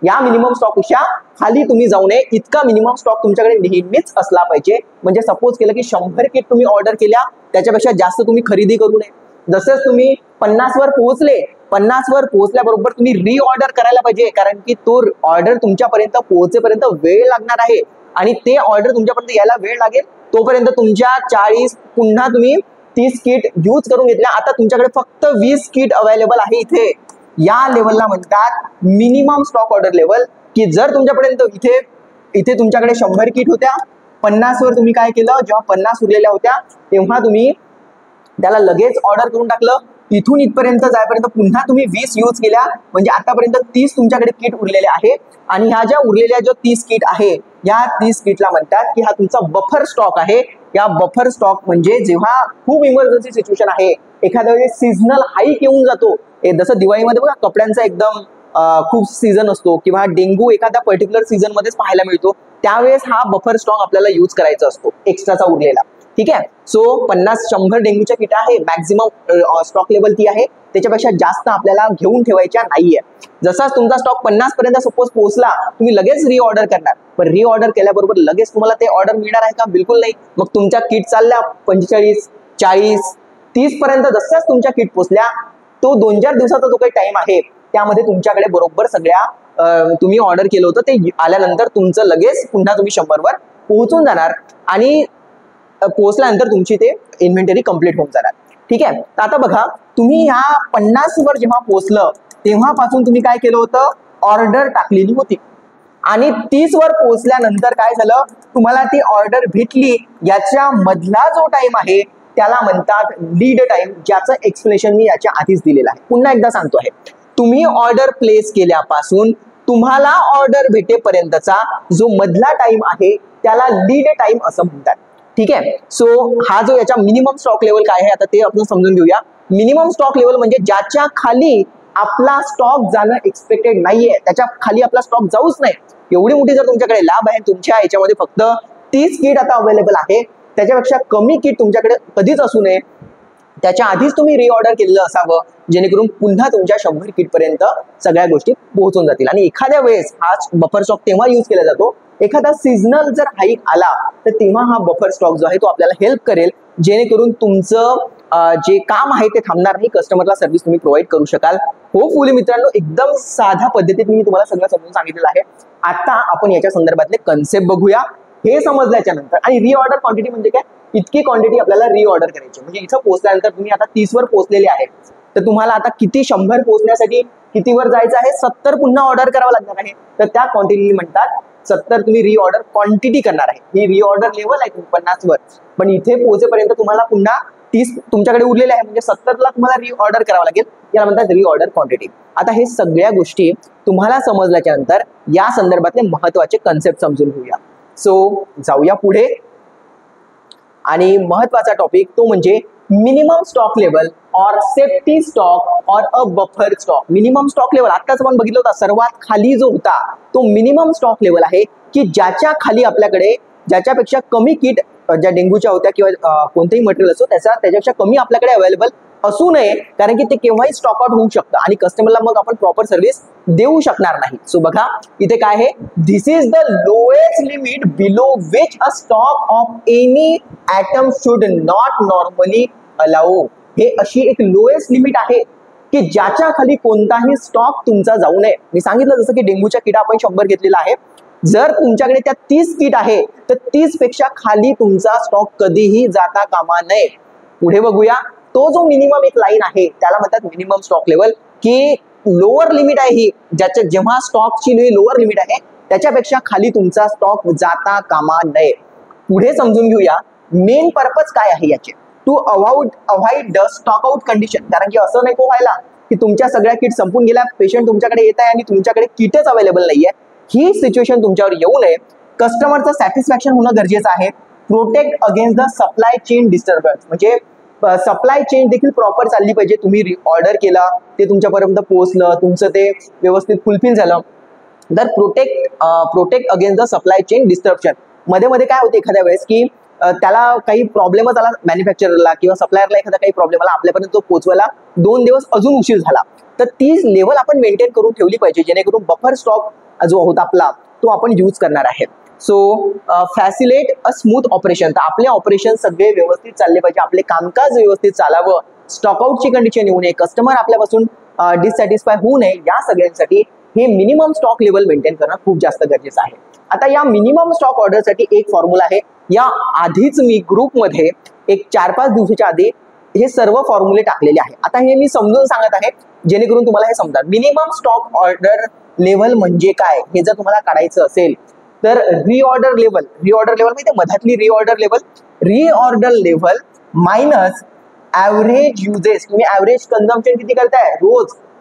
या मिनिमम स्टॉक पेक्षा खाली तुम्ही जाऊ नये. इतका मिनिमम स्टॉक तुमच्याकडे नेहमीच असला पाहिजे. म्हणजे सपोज केलं की 100 किट तुम्ही ऑर्डर केल्या, त्याच्यापेक्षा जास्त तुम्ही खरेदी करू नये. जसंच तुम्ही 50 वर पोहोचले, 50 वर पोहोचल्याबरोबर तुम्ही रीऑर्डर करायला पाहिजे, कारण की तो ऑर्डर तुमच्यापर्यंत पोहोचेपर्यंत वेळ लागणार आहे आणि ते ऑर्डर तुमच्यापर्यंत यायला वेळ लागेल. तोपर्यंत तुमच्या 40 पुन्हा तुम्ही 30 किट यूज करून घेतल्या. आता तुमच्याकडे फक्त 20 किट अवेलेबल आहे इथे. या लेवलला म्हणतात मिनिमम स्टॉक ऑर्डर लेवल. की जर तुमच्यापर्यंत इथे तुमच्याकडे 100 किट होत्या, 50 तुम्ही काय केलं, जेव्हा 50 उरलेल्या होत्या तेव्हा तुम्ही त्याला लगेच ऑर्डर करून टाकलं. इथून इथपर्यंत जायपर्यंत पुन्हा तुम्ही 20 यूज केल्या, म्हणजे आतापर्यंत 30 तुमच्याकडे किट उरलेले आहे. आणि ह्या ज्या उरलेल्या जो 30 किट आहे, या 30 किटला म्हणतात की हा तुमचा बफर स्टॉक आहे. या बफर स्टॉक म्हणजे जेव्हा खूप इमर्जन्सी सिच्युएशन आहे, एखाद्या वेळेस सीझनल हाईक येऊन जातो, जसं दिवाळीमध्ये बघा कपड्यांचा एकदम खूप सीझन असतो, किंवा डेंग्यू एखाद्या पर्टिक्युलर सीझन मध्येच पाहायला मिळतो, त्यावेळेस हा बफर स्टॉक आपल्याला यूज करायचा असतो एक्स्ट्राचा उरलेला. ठीक आहे. सो 50-100 डेंग्यूच्या किट आहे, मॅक्झिमम स्टॉक लेवल ती आहे, त्याच्यापेक्षा जास्त आपल्याला घेऊन ठेवायच्या नाहीये. जसाच तुमचा स्टॉक 50 पर्यंत सपोज पोहोचला, तुम्ही लगेच रिऑर्डर करणार, पण रिऑर्डर केल्याबरोबर लगेच तुम्हाला ते ऑर्डर मिळणार आहे का? बिलकुल नाही. मग तुमच्या किट चालल्या 45, 40, 30 पर्यंत. जसाच तुमच्या किट पोहोचल्या, तो 2-4 दिवसाचा जो काही टाइम आहे त्यामध्ये तुमच्याकडे बरोबर सगळ्या तुम्ही ऑर्डर केलं होतं ते आल्यानंतर तुमचं लगेच पुन्हा तुम्ही 100 वर पोहोचून जाणार, आणि पोहोचल्यानंतर तुमची ते इन्व्हेंटरी कंप्लीट होऊन जाणार. ठीक आहे. तर आता बघा, तुम्ही ह्या 50 वर जेव्हा पोहोचलं तेव्हापासून तुम्ही काय केलं होतं, ऑर्डर टाकलेली होती, आणि 30 वर पोहोचल्यानंतर काय झालं, तुम्हाला ती ऑर्डर भेटली. याच्या मधला जो टाइम आहे त्याला म्हणतात लीड टाइम, ज्याचं एक्सप्लेनेशन मी याच्या आधीच दिलेलं आहे. पुन्हा एकदा सांगतो आहे, तुम्ही ऑर्डर प्लेस केल्यापासून तुम्हाला ऑर्डर भेटेपर्यंतचा जो मधला टाइम आहे त्याला लीड टाइम असं म्हणतात. ठीक आहे. सो हा जो याचा मिनिमम स्टॉक लेवल काय आहे आता ते आपण समजून घेऊया. मिनिमम स्टॉक लेवल म्हणजे ज्याच्या खाली आपला स्टॉक जाणं एक्सपेक्टेड नाहीये, त्याच्या खाली आपला स्टॉक जाऊच नाही. एवढी मोठी जर तुमच्याकडे लॅब आहे, तुमच्या याच्यामध्ये फक्त 30 किट आता अवेलेबल आहे, त्याच्यापेक्षा कमी किट तुमच्याकडे कधीच असू नये, त्याच्या आधीच तुम्ही रिऑर्डर केलेलं असावं, जेणेकरून पुन्हा तुमच्या 100 किट पर्यंत सगळ्या गोष्टी पोहोचून जातील. आणि एखाद्या वेळेस हा बफर स्टॉक तेव्हा यूज केला जातो, एखादा सीझनल जर हाईक आला तर तेव्हा हा बफर स्टॉक जो आहे तो आपल्याला हेल्प करेल, जेणेकरून तुमचं जे काम आहे ते थांबणार नाही, कस्टमरला सर्व्हिस तुम्ही प्रोव्हाइड करू शकाल. होपफुली मित्रांनो, एकदम साध्या पद्धतीत मी तुम्हाला सगळं समजून सांगितलेलं आहे. आता आपण याच्या संदर्भातले कन्सेप्ट बघूया. हे समजल्याच्या नंतर, आणि रिऑर्डर क्वांटिटी म्हणजे काय, इतकी क्वांटिटी आपल्याला रिऑर्डर करायची. म्हणजे इथं पोहोचल्यानंतर तुम्ही आता 30 वर पोहोचलेले आहे, तर तुम्हाला आता किती 100 पोहोचण्यासाठी किती वर जायचं आहे, 70 पुन्हा ऑर्डर करावं लागणार आहे. तर त्या क्वांटिटी म्हणतात 70 तुम्ही रिऑर्डर क्वांटिटी करणार आहे. ही रिऑर्डर लेवल आहे 50 वर, पण इथे पोहोचेपर्यंत तुम्हाला पुन्हा 30 तुमच्याकडे उरलेले आहे, म्हणजे 70 ला तुम्हाला रिऑर्डर करावं लागेल. याला म्हणतात रिऑर्डर क्वांटिटी. आता हे सगळ्या गोष्टी तुम्हाला समजल्याच्या नंतर या संदर्भातले महत्वाचे कन्सेप्ट समजून घेऊया. सो जाऊया पुढे, आणि महत्वाचा टॉपिक तो म्हणजे मिनिमम स्टॉक लेवल और सेफ्टी स्टॉक और a buffer stock. Minimum stock level आताच आपण बघितलं होता, सर्वात खाली जो होता तो मिनिमम स्टॉक लेवल आहे, की ज्याच्या खाली आपल्याकडे ज्याच्यापेक्षा कमी किट ज्या डेंग्यूच्या होत्या किंवा कोणतेही मटेरियल असो त्याच्यापेक्षा कमी आपल्याकडे अवेलेबल असू नये, कारण की ते केव्हाही स्टॉक आउट होऊ शकतं आणि कस्टमरला मग आपण प्रॉपर सर्व्हिस देऊ शकणार नाही. सो बघा इथे काय आहे, this is the lowest limit below which a stock of any item should not normally allow. हे अशी एक लोएस्ट लिमिट आहे की ज्याच्या खाली कोणताही स्टॉक तुमचा जाऊ नये. मी सांगितलं जसं की डेंग्यूच्या किट आपण 100 घेतलेला आहे, जर तुमच्याकडे त्या 30 किट आहे तर 30 पेक्षा खाली तुमचा स्टॉक कधीही जाता कामा नये. पुढे बघूया, तो जो मिनिमम एक लाईन आहे त्याला म्हणतात मिनिमम स्टॉक लेवल, की लोअर लिमिट आहे ही, ज्याच्या जेव्हा स्टॉकची लोअर लिमिट आहे त्याच्यापेक्षा खाली तुमचा स्टॉक जाता कामा नये. पुढे समजून घेऊया मेन पर्पज काय आहे याचे, to avoid the stock out condition. कारण की असं नाही व्हायला की तुमच्या सगळ्या किट संपून गेल्या, पेशंट तुमच्याकडे येत आहे आणि तुमच्याकडे किटच अवेलेबल नाहीये. ही सिच्युएशन तुमच्यावर येऊ नये. कस्टमरचं सॅटिस्फॅक्शन होणं गरजेचं आहे. Protect against the supply chain disturbance, म्हणजे सप्लाय चेन देखील प्रॉपर चालली पाहिजे. तुम्ही ऑर्डर केला, ते तुमच्यापर्यंत पोहोचलं, तुमचं ते व्यवस्थित फुलफिल झालं, तर protect against the supply chain disturbance. मध्ये मध्ये काय होते एखाद्या वेळेस की त्याला काही प्रॉब्लेमच आला, मॅन्युफॅक्चररला किंवा सप्लायरला एखादा काही प्रॉब्लेम आला, आपल्यापर्यंत तो पोहोचवायला 2 दिवस अजून उशीर झाला, तर ती लेवल आपण मेंटेन करून ठेवली पाहिजे, जेणेकरून बफर स्टॉक जो होता आपला तो आपण यूज करणार आहे. So facilitate a smooth operation. तर आपले ऑपरेशन सगळे व्यवस्थित चालले पाहिजे, आपले कामकाज व्यवस्थित चालावं, स्टॉकआउटची कंडिशन येऊ नये, कस्टमर आपल्यापासून डिससॅटिस्फाय होऊ नये, या सगळ्यांसाठी हे मिनिमम स्टॉक लेवल मेंटेन करणं खूप जास्त गरजेचं आहे. आता या मिनिमम स्टॉक ऑर्डरसाठी एक फॉर्म्युला आहे. या आधीच मी ग्रुपमध्ये एक 4-5 दिवसाच्या आधी हे सर्व फॉर्म्युले टाकलेले आहे. आता हे मी समजून सांगत आहे जेणेकरून तुम्हाला हे समजा मिनिमम स्टॉक ऑर्डर लेवल म्हणजे काय हे जर तुम्हाला काढायचं असेल तर रिऑर्डर लेवल माहिती आहे, मधातली reorder level minus average uses. तुम्ही ऍव्हरेज कन्झम्पशन किती करताय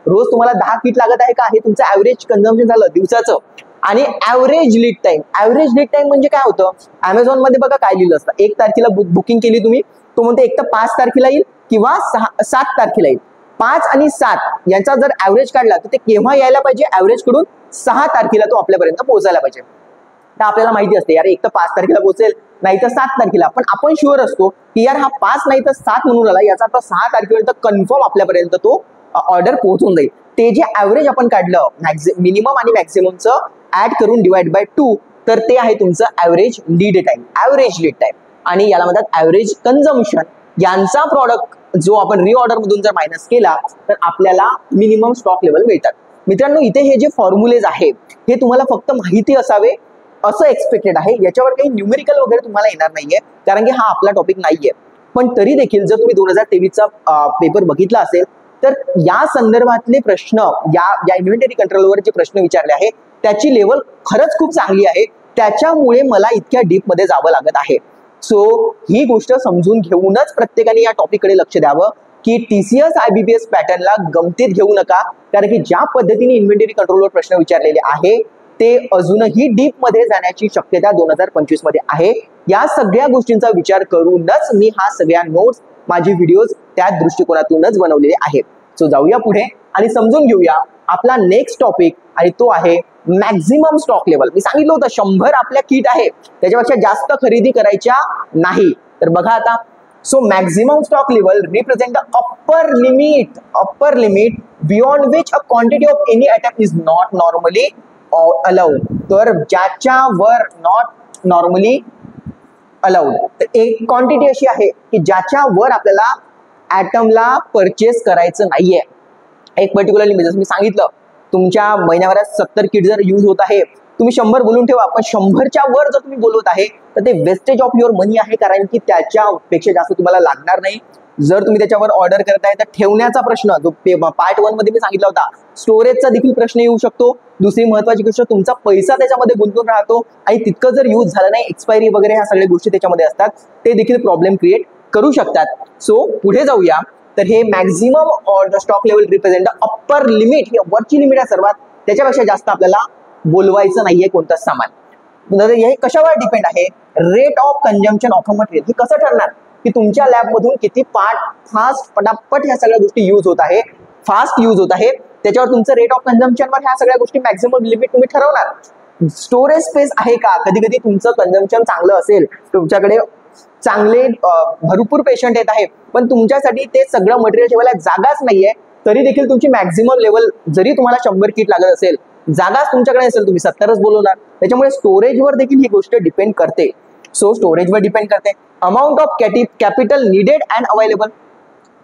रोज तुम्हाला 10 किट लागत आहे का, हे तुमचं ऍव्हरेज कन्झम्पशन झालं दिवसाचं. आणि ऍव्हरेज लीड टाइम म्हणजे काय होतं, अमेझॉन मध्ये बघा काय लिहिलं असतं, 1 तारखेला बुकिंग केली तुम्ही, तो म्हणतो एक तर 5 तारखेला येईल किंवा 7 तारखेला येईल. 5 आणि 7 यांचा जर ऍव्हरेज काढला तर ते केव्हा यायला पाहिजे, ऍव्हरेज कडून 6 तारखेला तो आपल्यापर्यंत पोहोचायला पाहिजे. तर आपल्याला माहिती असते यार एक तर 5 तारखेला पोहोचेल नाही तर 7 तारखेला, पण आपण शुअर असतो की यार हा 5 नाही तर 7 म्हणून आला, याचा आता 6 तारखेपर्यंत कन्फर्म आपल्यापर्यंत तो ऑर्डर पोहोचून जाईल. ते जे ऍव्हरेज आपण काढलं मिनिमम आणि मॅक्सिममचं ऍड करून डिवाइड बाय 2, तर ते आहे तुमचं ऍव्हरेज लीड टाइम. आणि याला म्हणतात ऍव्हरेज कन्झम्पशन. यांचा प्रॉडक्ट जो आपण रिऑर्डर मधून जर मायनस केला तर आपल्याला मिनिमम स्टॉक लेवल मिळतात. मित्रांनो, इथे हे जे फॉर्म्युलेज आहे हे तुम्हाला फक्त माहिती असावे असं एक्सपेक्टेड आहे. याच्यावर काही न्यूमेरिकल वगैरे तुम्हाला येणार नाहीये, कारण की हा आपला टॉपिक नाहीये. पण तरी देखील जर तुम्ही 2023चा पेपर बघितला असेल तर या संदर्भातले प्रश्न, या इन्व्हेंटरी कंट्रोलवर जे प्रश्न विचारले आहे त्याची लेवल खरंच खूप चांगली आहे. त्याच्यामुळे मला इतक्या डीप मध्ये जावं लागत आहे. सो ही गोष्ट समजून घेऊनच प्रत्येकाने या टॉपिककडे लक्ष द्यावं की TCS IBPS पॅटर्नला गमतीत घेऊ नका, कारण की ज्या पद्धतीने इन्व्हेंटरी कंट्रोलवर प्रश्न विचारलेले आहे ते अजूनही डीप मध्ये जाण्याची शक्यता 2025 मध्ये आहे. या सगळ्या गोष्टींचा विचार करूनच मी हा सगळ्या नोट्स, माझे व्हिडिओज त्या दृष्टिकोनातूनच बनवलेले आहेत. सो जाऊया पुढे आणि समजून घेऊया आपला नेक्स्ट टॉपिक, आणि तो आहे मॅक्झिमम स्टॉक लेवल. मी सांगितलं होतं 100 आपल्या किट आहे, त्याच्यापेक्षा जास्त खरेदी करायच्या नाही. तर बघा आता, so maximum stock level represent the upper limit beyond which a quantity of any item is not normally allowed. तर ज्याच्यावर नॉट नॉर्मली अलाउड, तर एक क्वांटिटी अशी आहे की ज्याच्यावर आपल्याला ऍटमला परचेस करायचं नाहीये. एक पर्टिक्युलर लिमिट, जसं मी सांगितलं तुमच्या महिन्याभरात 70 किट जर यूज होत आहे, तुम्ही 100 बोलून ठेवा, पण 100च्या वर जर तुम्ही बोलवत आहे तर ते वेस्टेज ऑफ युअर मनी आहे, कारण की त्याच्यापेक्षा जास्त तुम्हाला लागणार नाही. जर तुम्ही त्याच्यावर ऑर्डर करताय तर ठेवण्याचा प्रश्न, जो पार्ट 1 मध्ये मी सांगितला होता, स्टोरेजचा देखील प्रश्न येऊ शकतो. दुसरी महत्वाची गोष्ट, तुमचा पैसा त्याच्यामध्ये गुंतून राहतो आणि तितकं जर यूज झालं नाही, एक्सपायरी वगैरे ह्या सगळ्या गोष्टी त्याच्यामध्ये असतात, ते देखील प्रॉब्लेम क्रिएट करू शकतात. सो पुढे जाऊया. तर हे maximum order stock level represent upper limit, ही वरची लिमिट आहे सर्वात, त्याच्यापेक्षा जास्त आपल्याला बोलवायचं नाहीये कोणतं सामान. हे कशावर डिपेंड आहे, rate of consumption of a material. हे कसं ठरणार की तुमच्या लॅबमधून किती पटापट ह्या सगळ्या गोष्टी यूज होत आहे, फास्ट यूज होत आहे, त्याच्यावर तुमचं रेट ऑफ कन्झम्पशनवर ह्या सगळ्या गोष्टी मॅक्झिमम लिमिट तुम्ही ठरवणार. स्टोरेज स्पेस आहे का, कधी कधी तुमचं कन्झम्पशन चांगलं असेल, तुमच्याकडे चांगले भरपूर पेशंट येत आहे, पण तुमच्यासाठी ते सगळं मटेरियल ठेवायला जागाच नाहीये, तरी देखील तुमची मॅक्झिमम लेवल, जरी तुम्हाला 100 किट लागत असेल, जागाच तुमच्याकडे असेल, तुम्ही 70च बोलवणार. त्याच्यामुळे स्टोरेजवर देखील ही गोष्ट डिपेंड करते. सो स्टोरेजवर डिपेंड करते. Amount of capital needed and available,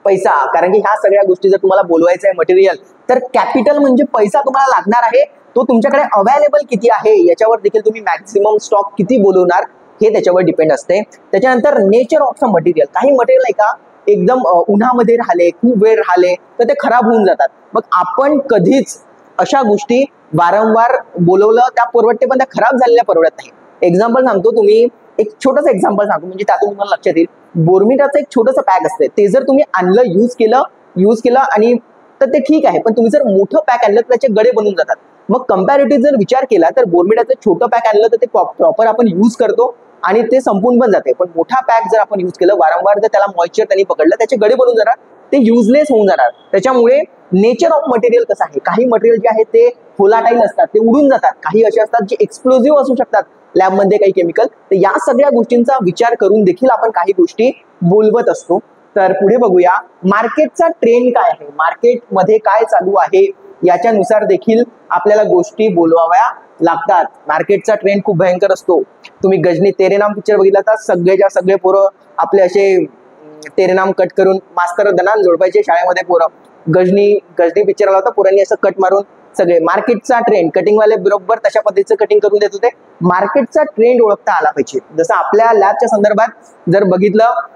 पैसा, कारण की ह्या सगळ्या गोष्टी जर तुम्हाला बोलवायचं आहे मटेरियल, तर कॅपिटल म्हणजे पैसा तुम्हाला लागणार आहे, तो तुमच्याकडे अवेलेबल किती आहे याच्यावर देखील तुम्ही मॅक्झिमम स्टॉक किती बोलवणार हे त्याच्यावर डिपेंड असते. त्याच्यानंतर नेचर ऑफ द मटेरियल, काही मटेरियल आहे का एकदम उन्हामध्ये राहिले, खूप वेळ राहिले तर ते खराब होऊन जातात. मग आपण कधीच अशा गोष्टी वारंवार बोलवलं त्या परवडते, पण त्या खराब झालेल्या परवडत नाही. एक्झाम्पल सांगतो, तुम्ही एक छोटंसं एक्झाम्पल सांगतो म्हणजे त्यातून तुम्हाला लक्षात येईल. बोर्मिटाचं एक छोटंसं पॅक असते, ते जर तुम्ही आणलं, यूज केलं आणि तर ते ठीक आहे, पण तुम्ही जर मोठं पॅक आणलं तर त्याचे गडे बनून जातात. मग कंपॅरेटिव्ह जर विचार केला तर बोर्मिटाचं छोटं पॅक आणलं तर ते प्रॉपर आपण यूज करतो आणि ते संपून पण जाते, पण मोठा पॅक जर आपण यूज केलं वारंवार, जर त्याला मॉइश्चर त्यांनी पकडलं, त्याचे गडे बनून जाणार, ते युजलेस होऊन जाणार. त्याच्यामुळे नेचर ऑफ मटेरियल कसं आहे, काही मटेरियल जे आहे ते व्होलाटाईल असतात, ते उडून जातात, काही असे असतात जे एक्सप्लोजिव्ह असू शकतात लॅबमध्ये, काही केमिकल. तर या सगळ्या गोष्टींचा विचार करून देखील आपण काही गोष्टी बोलवत असतो. तर पुढे बघूया मार्केटचा ट्रेंड काय आहे, मार्केटमध्ये काय चालू आहे, याच्यानुसार देखील आपल्याला गोष्टी बोलवाव्या लागतात. मार्केटचा ट्रेंड खूप भयंकर असतो. तुम्ही गजनी तेरे नाम पिक्चर बघितला तर सगळे पोरं आपले असे तेरे नाम कट करून, मास्तर दनान जोडपायचे शाळेमध्ये पोरं, गजनी पिक्चर आला होता, पोरांनी असं कट मारून सगळे. मार्केटचा ट्रेंड, कटिंगवाले बरोबर तशा पद्धतीचं कटिंग करून देत होते. मार्केटचा ट्रेंड ओळखता आला पाहिजे. जसं आपल्या लॅबच्या संदर्भात जर बघितलं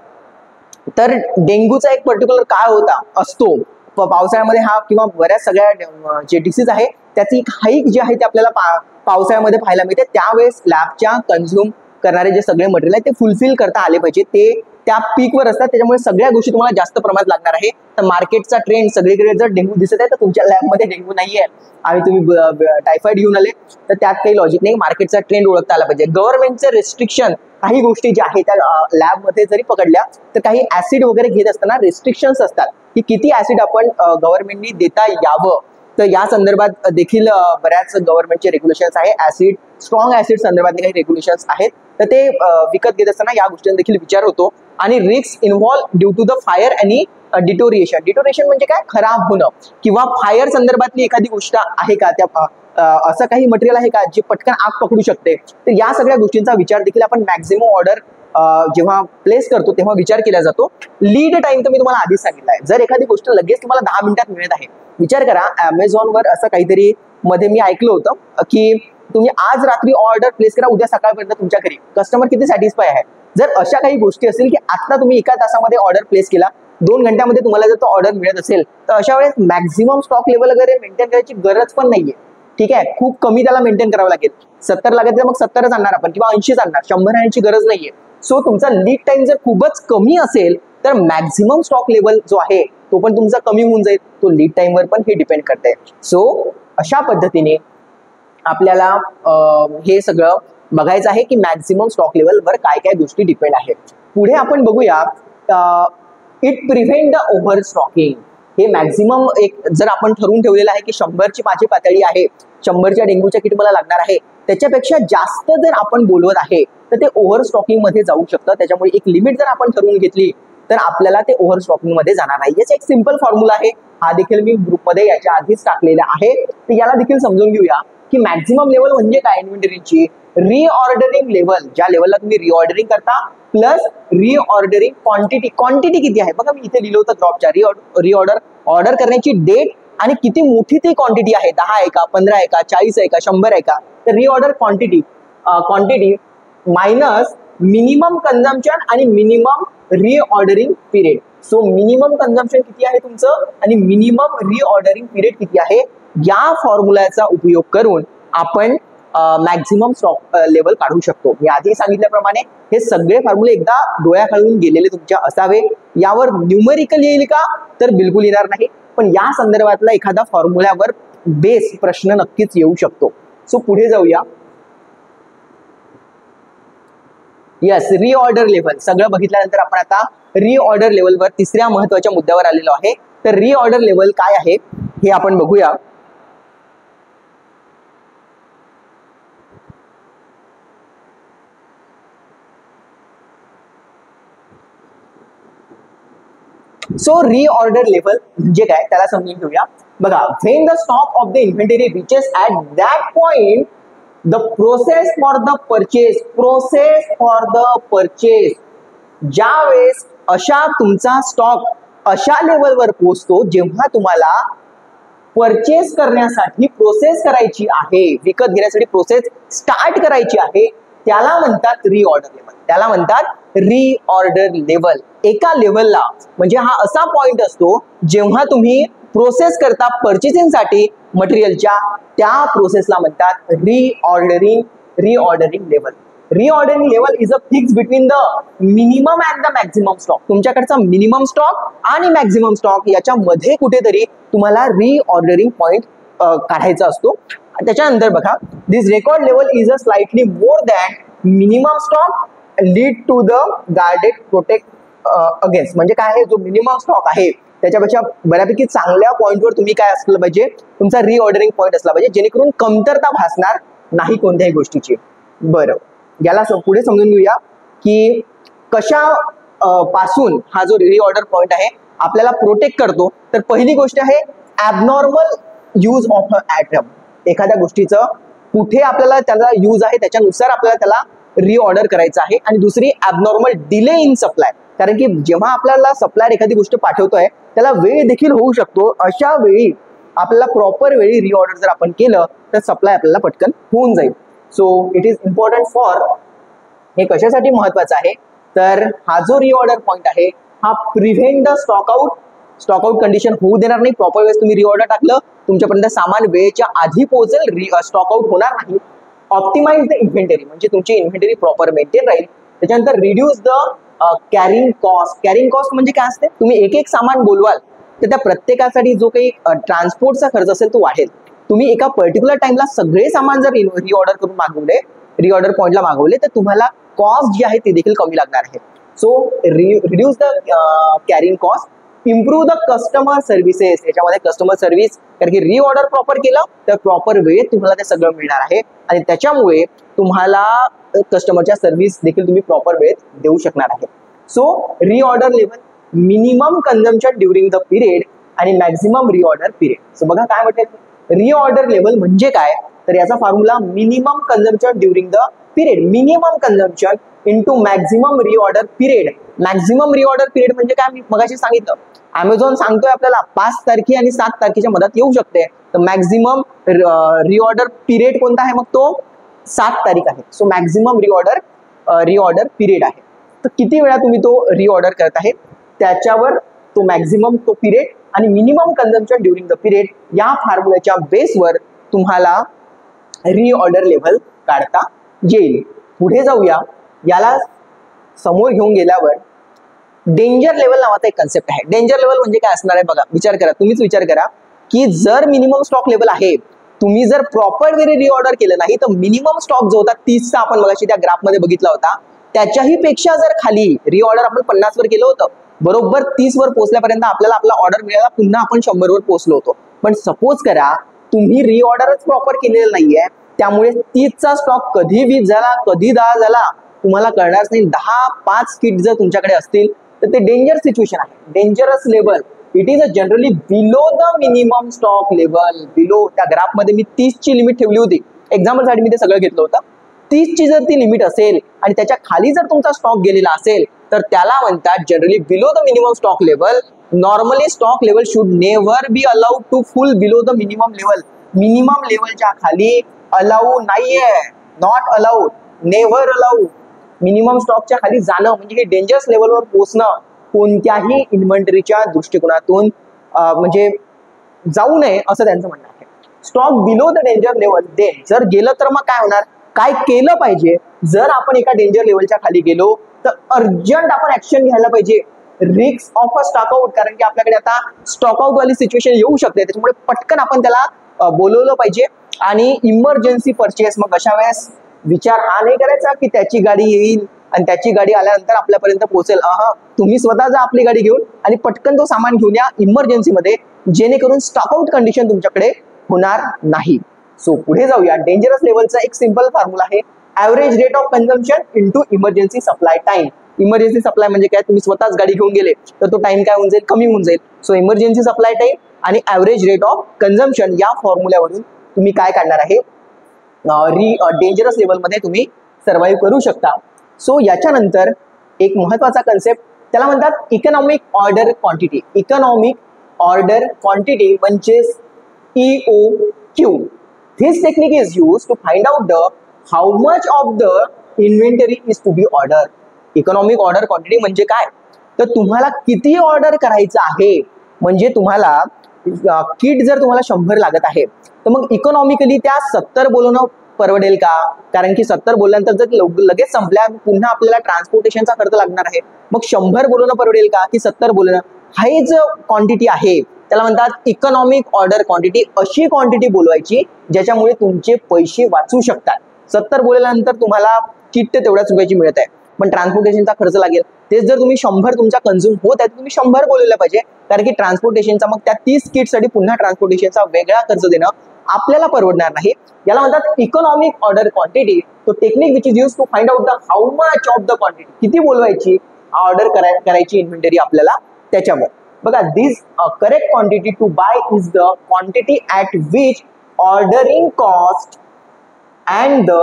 तर डेंग्यूचा एक पर्टिक्युलर काळ असतो, पावसाळ्यामध्ये हा किंवा बऱ्याच सगळ्या जे डिसीज आहे त्याची हाईक जी आहे ते आपल्याला पावसाळ्यामध्ये पाहायला मिळते. त्यावेळेस लॅबच्या कन्झ्युम करणारे जे सगळे मटेरियल आहे ते फुलफिल करता आले पाहिजे, ते त्या पीकवर असतात. त्याच्यामुळे सगळ्या गोष्टी तुम्हाला जास्त प्रमाणात लागणार आहे. तर मार्केटचा ट्रेंड सगळीकडे जर डेंग्यू दिसत आहे तर तुमच्या लॅबमध्ये डेंग्यू नाहीये आणि तुम्ही टायफॉइड घेऊन आले तर त्यात काही लॉजिक नाही. मार्केटचा ट्रेंड ओळखता आला पाहिजे. गव्हर्नमेंटचं रेस्ट्रिक्शन काही गोष्टी ज्या आहेत त्या लॅबमध्ये जरी पकडल्या तर काही ऍसिड वगैरे घेत असताना रेस्ट्रिक्शन्स असतात की किती ऍसिड आपण गव्हर्नमेंटनी देता यावं. तर या संदर्भात देखील बऱ्याच गव्हर्नमेंटचे रेग्युलेशन्स आहे. ऍसिड स्ट्रॉंग ऍसिड संदर्भात काही रेग्युलेशन्स आहेत. तर ते विकत घेत असताना या गोष्टींचा देखील विचार होतो. आणि risk involve due to the fire आणि डिटोरिएशन. डिटोरिएशन म्हणजे काय, खराब होणं किंवा फायर संदर्भातली एखादी गोष्ट आहे का, त्या असं काही मटेरियल आहे का जे पटकन आग पकडू शकते. तर या सगळ्या गोष्टींचा विचार देखील आपण मॅक्झिमम ऑर्डर जेव्हा प्लेस करतो तेव्हा विचार केला जातो. लीड टाइम तर मी तुम्हाला आधीच सांगितलं आहे. जर एखादी गोष्ट लगेच तुम्हाला 10 मिनिटात मिळत आहे, विचार करा अमेझॉनवर असं काहीतरी मध्ये मी ऐकलं होतं की तुम्ही आज रात्री ऑर्डर प्लेस करा, उद्या सकाळपर्यंत तुमच्या घरी. कस्टमर किती सॅटिस्फाय आहे. जर अशा काही गोष्टी असतील की आता तुम्ही एका तासामध्ये ऑर्डर प्लेस केला, 2 घंट्यामध्ये तुम्हाला जर तो ऑर्डर मिळत असेल तर अशा वेळेस मॅक्झिमम स्टॉक लेवल वगैरे मेंटेन करायची गरज पण नाहीये. ठीक आहे, खूप कमी त्याला मेंटेन करावं लागेल. 70 लागेल तर मग 70च आणणार आपण किंवा 80च आणणार, 100 आणण्याची गरज नाहीये. सो तुमचा लीड टाइम जर खूपच कमी असेल तर मॅक्झिमम स्टॉक लेवल जो आहे तो पण तुमचा कमी होऊन जाईल. तो लीड टाइमवर पण हे डिपेंड करते. सो अशा पद्धतीने आपल्याला हे सगळं बघायचं आहे की मॅक्झिमम स्टॉक लेवलवर काय काय गोष्टी डिपेंड आहेत. पुढे आपण बघूया it prevent the overstocking. हे मॅक्झिमम एक जर आपण ठरवून ठेवलेलं आहे की 100ची माझी पातळी आहे, 100च्या डेंग्यूच्या किट मला लागणार आहे, त्याच्यापेक्षा जास्त जर आपण बोलवत आहे तर ते ओव्हर स्टॉकिंग मध्ये जाऊ शकतं. त्याच्यामुळे एक लिमिट जर आपण ठरवून घेतली तर आपल्याला ते ओव्हर स्टॉकिंग मध्ये जाणार नाही. याचा एक सिंपल फॉर्म्युला आहे, हा देखील मी ग्रुपमध्ये याच्या आधीच टाकलेला आहे. तर याला देखील समजून घेऊया की मॅक्झिमम लेवल म्हणजे काय. इन्व्हेंटरीची रिऑर्डरिंग लेवल, ज्या लेवलला तुम्ही रिऑर्डरिंग करता प्लस रिऑर्डरिंग क्वांटिटी. क्वांटिटी किती आहे बघा, मी इथे लिहिलं होतं ड्रॉपच्या ऑर्डर करण्याची डेट आणि किती मोठी ती क्वांटिटी आहे, 10 आहे का, 15 आहे का, 40 आहे का, 100 आहे का. तर reorder quantity minus minimum consumption आणि minimum reordering period. So minimum consumption किती आहे तुमचं आणि मिनिमम रिऑर्डरिंग पिरियड किती आहे, या फॉर्म्युलाचा उपयोग करून आपण मॅक्झिमम स्टॉक लेवल काढू शकतो. मी आधी सांगितल्याप्रमाणे हे सगळे फॉर्म्युले एकदा डोळ्याखालून गेलेले तुमच्या असावे. यावर न्यूमेरिकल येईल का, तर बिलकुल येणार नाही. पण या संदर्भातला एखादा फॉर्म्युल्यावर बेस प्रश्न नक्कीच येऊ शकतो. सो पुढे जाऊया. यस, रिऑर्डर लेवल सगळं बघितल्यानंतर आपण आता रिऑर्डर लेवलवर तिसऱ्या महत्वाच्या मुद्द्यावर आलेलो आहे. तर रिऑर्डर लेवल काय आहे हे आपण बघूया. सो रिऑर्डर लेवल म्हणजे काय त्याला समजून घेऊया. बघा, when the stock of the inventory reaches at that point the process for the purchase, ज्या वेळेस अशा तुमचा स्टॉक अशा लेवलवर पोहोचतो जेव्हा तुम्हाला परचेस करण्यासाठी प्रोसेस करायची आहे, विकत घेण्यासाठी प्रोसेस स्टार्ट करायची आहे, त्याला म्हणतात रिऑर्डर लेवल. त्याला म्हणतात रिऑर्डर लेवल. एका लेवलला म्हणजे हा असा पॉइंट असतो जेव्हा तुम्ही प्रोसेस करता परचेसिंगसाठी मटेरियलच्या, त्या प्रोसेसला म्हणतात reordering level. Reordering level is a fix between the minimum and the maximum stock. तुमच्याकडचा मिनिमम स्टॉक आणि मॅक्झिमम स्टॉक याच्यामध्ये कुठेतरी तुम्हाला रिऑर्डरिंग पॉइंट काढायचा असतो. त्याच्यानंतर बघा, this record level is a slightly more than minimum stock lead to the guarded protect against. म्हणजे काय आहे, जो मिनिमम स्टॉक आहे त्याच्यापेक्षा बऱ्यापैकी चांगल्या पॉईंटवर तुम्ही काय असलं पाहिजे, तुमचा रिऑर्डरिंग पॉईंट असला पाहिजे, जेणेकरून कमतरता भासणार नाही कोणत्याही गोष्टीची. बरं, याला पुढे समजून घेऊया की कशा पासून हा जो रिऑर्डर पॉईंट आहे आपल्याला प्रोटेक्ट करतो. तर पहिली गोष्ट आहे abnormal use of a item. एखाद्या गोष्टीचं कुठे आपल्याला त्याला यूज आहे त्याच्यानुसार आपल्याला त्याला रिऑर्डर करायचं आहे. आणि दुसरी ॲबनॉर्मल डिले इन सप्लाय, कारण की जेव्हा आपल्याला सप्लायर एखादी गोष्ट पाठवतोय त्याला वेळ देखील होऊ शकतो. अशा वेळी आपल्याला प्रॉपर वेळी रिऑर्डर जर आपण केलं तर सप्लाय आपल्याला पटकन होऊन जाईल. So it is important for, हे कशासाठी महत्वाचं आहे तर हा जो रिऑर्डर पॉइंट आहे हा prevent the stock out stockout condition होऊ देणार नाही. प्रॉपर वेळेस तुम्ही रिऑर्डर टाकलं, तुमच्यापर्यंत सामान वेळेच्या आधी पोहोचेल, स्टॉकआउट होणार नाही. ऑप्टिमाइज द इन्व्हेंटरी, म्हणजे तुमची इन्व्हेंटरी प्रॉपर मेंटेन राहील. त्याच्यानंतर reduce the carrying cost. Carrying cost म्हणजे काय असते, तुम्ही एक एक सामान बोलवाल तर त्या प्रत्येकासाठी जो काही ट्रान्सपोर्टचा खर्च असेल तो वाढेल. तुम्ही एका पर्टिक्युलर टाइमला सगळे सामान जर रिऑर्डर करून मागवले, रिऑर्डर पॉइंटला मागवले, तर तुम्हाला कॉस्ट जी आहे ती देखील कमी लागणार आहे. So reduce the carrying cost, improve the customer services. याच्यामध्ये कस्टमर सर्व्हिस, कारण की रिऑर्डर प्रॉपर केलं तर प्रॉपर वेळेत तुम्हाला ते सगळं मिळणार आहे आणि त्याच्यामुळे तुम्हाला कस्टमरच्या सर्व्हिस देखील तुम्ही प्रॉपर वेळेत देऊ शकणार आहे. So reorder level, minimum consumption during the period आणि मॅक्झिमम रिऑर्डर पिरियड. सो बघा काय म्हटलं, रिऑर्डर लेवल म्हणजे काय, तर याचा formula minimum consumption during the period, minimum consumption into maximum reorder period. Maximum reorder period म्हणजे काय, मी मगाशी सांगितलं, अमेझॉन सांगतोय आपल्याला 5 तारखे आणि 7 तारखेच्या मधात येऊ शकते, तर मॅक्झिमम रिऑर्डर पिरियड कोणता आहे, मग तो 7 तारीख आहे. सो मॅक्झिमम रिऑर्डर पिरियड आहे. तर किती वेळा तुम्ही तो रिऑर्डर करत आहे त्याच्यावर तो मॅक्झिमम तो पिरियड आणि minimum consumption during the period, या फॉर्म्युल्याच्या बेसवर तुम्हाला रिऑर्डर लेवल काढता येईल. पुढे जाऊया, याला समोर घेऊन गेल्यावर डेंजर लेवल नावाचा एक कन्सेप्ट आहे. डेंजर लेवल म्हणजे काय असणार आहे बघा, विचार करा, तुम्हीच विचार करा की जर मिनिमम स्टॉक लेवल आहे, तुम्ही जर प्रॉपर वेळी रिऑर्डर केलं नाही तर मिनिमम स्टॉक जो होता 30चा, आपण मगाशी त्या ग्राफ मध्ये बघितला होता, त्याच्याही पेक्षा जर खाली रिऑर्डर आपण 50 वर केलं होतं, बरोबर 30 वर पोहोचल्यापर्यंत आपल्याला आपला ऑर्डर मिळाला, पुन्हा आपण 100 वर पोहोचलो होतो. पण सपोज करा तुम्ही रिऑर्डरच प्रॉपर केलेलं नाहीये, त्यामुळे 30चा स्टॉक कधी 20 झाला, कधी 10 झाला, तुम्हाला कळणारच नाही. 10-5 किट जर तुमच्याकडे असतील तर ते डेंजर सिच्युएशन आहे, dangerous level. It is a generally below the minimum stock level. Below, त्या ग्राफ मध्ये मी 30ची लिमिट ठेवली होती, एक्झाम्पल साठी मी ते सगळं घेतलं होतं. 30ची जर ती लिमिट असेल आणि त्याच्या खाली जर तुमचा स्टॉक गेलेला असेल तर त्याला म्हणतात generally below the minimum stock level. Normally stock level should never be allowed to fall below the minimum level. Minimum लेवलच्या खाली अलाउ नाहीये, not allowed, never allowed. Minimum स्टॉकच्या खाली जाणं म्हणजे हे डेंजरस लेवलवर पोहोचणं, कोणत्याही इन्व्हेंटरीच्या दृष्टिकोनातून म्हणजे जाऊ नये असं त्यांचं म्हणणं आहे. Stock below the danger level, then जर गेलं तर मग काय होणार, काय केलं पाहिजे. जर आपण एका डेंजर लेवलच्या खाली गेलो तर अर्जंट आपण ऍक्शन घ्यायला पाहिजे. रिस्क ऑफ अ स्टॉकआउट, कारण की आपल्याकडे आता स्टॉकआउट वाली सिच्युएशन येऊ शकते, त्याच्यामुळे पटकन आपण त्याला बोलवलं पाहिजे. आणि इमर्जन्सी परचेस, मग अशा वेळेस विचार हा नाही करायचा की त्याची गाडी येईल आणि त्याची गाडी आल्यानंतर आपल्यापर्यंत पोहोचेल. तुम्ही स्वतः जा आपली गाडी घेऊन आणि पटकन तो सामान घेऊन या इमर्जन्सी मध्ये, जेणेकरून स्टॉकआउट कंडिशन तुमच्याकडे होणार नाही. सो पुढे जाऊया, डेंजरस लेवलचा एक सिंपल फॉर्म्युला आहे, average rate of consumption into emergency supply time. Emergency supply म्हणजे काय, तुम्ही स्वतःच गाडी घेऊन गेले तर तो टाइम काय होऊन जाईल, कमी होऊन जाईल. सो इमर्जन्सी सप्लाय टाइम आणि ऍव्हरेज रेट ऑफ कन्झम्पशन या फॉर्म्युल्यावरून तुम्ही काय काढणार आहे, डेंजरस लेवलमध्ये तुम्ही सर्व्हाइव्ह करू शकता. सो याच्यानंतर एक महत्वाचा कन्सेप्ट, त्याला म्हणतात economic order quantity. Economic order quantity म्हणजेच EOQ. This technique is used to find out the how much of the inventory is to be ordered. Economic order quantity म्हणजे काय, तर तुम्हाला किती ऑर्डर करायचं आहे. म्हणजे तुम्हाला किट जर तुम्हाला 100 लागत आहे तर मग इकॉनॉमिकली त्या 70 बोलवणं परवडेल का, कारण की 70 बोलल्यानंतर जर लगेच संपल्या पुन्हा आपल्याला ट्रान्सपोर्टेशनचा खर्च लागणार आहे. मग 100 बोलवणं परवडेल का की 70 बोलवणं, हे जो क्वांटिटी आहे त्याला म्हणतात इकॉनॉमिक ऑर्डर क्वांटिटी. अशी क्वांटिटी बोलवायची ज्याच्यामुळे तुमचे पैसे वाचू शकतात. 70 बोलल्यानंतर तुम्हाला किट तेवढ्याच रुपयाची मिळत आहे, पण ट्रान्सपोर्टेशनचा खर्च लागेल. तेच जर तुम्ही 100 तुमचा कन्झ्युम होत आहे तर तुम्ही 100 बोलवलं पाहिजे, कारण की ट्रान्सपोर्टेशनचा मग त्या 30 किटसाठी पुन्हा ट्रान्सपोर्टेशनचा वेगळा खर्च देणं आपल्याला परवडणार नाही. याला म्हणतात इकॉनॉमिक ऑर्डर क्वांटिटी. तो technique which is use to find out the how much of the quantity, किती बोलवायची, ऑर्डर करायची इन्व्हेंटरी आपल्याला त्याच्यावर. बघा, this correct quantity to buy is the quantity at which ordering cost and the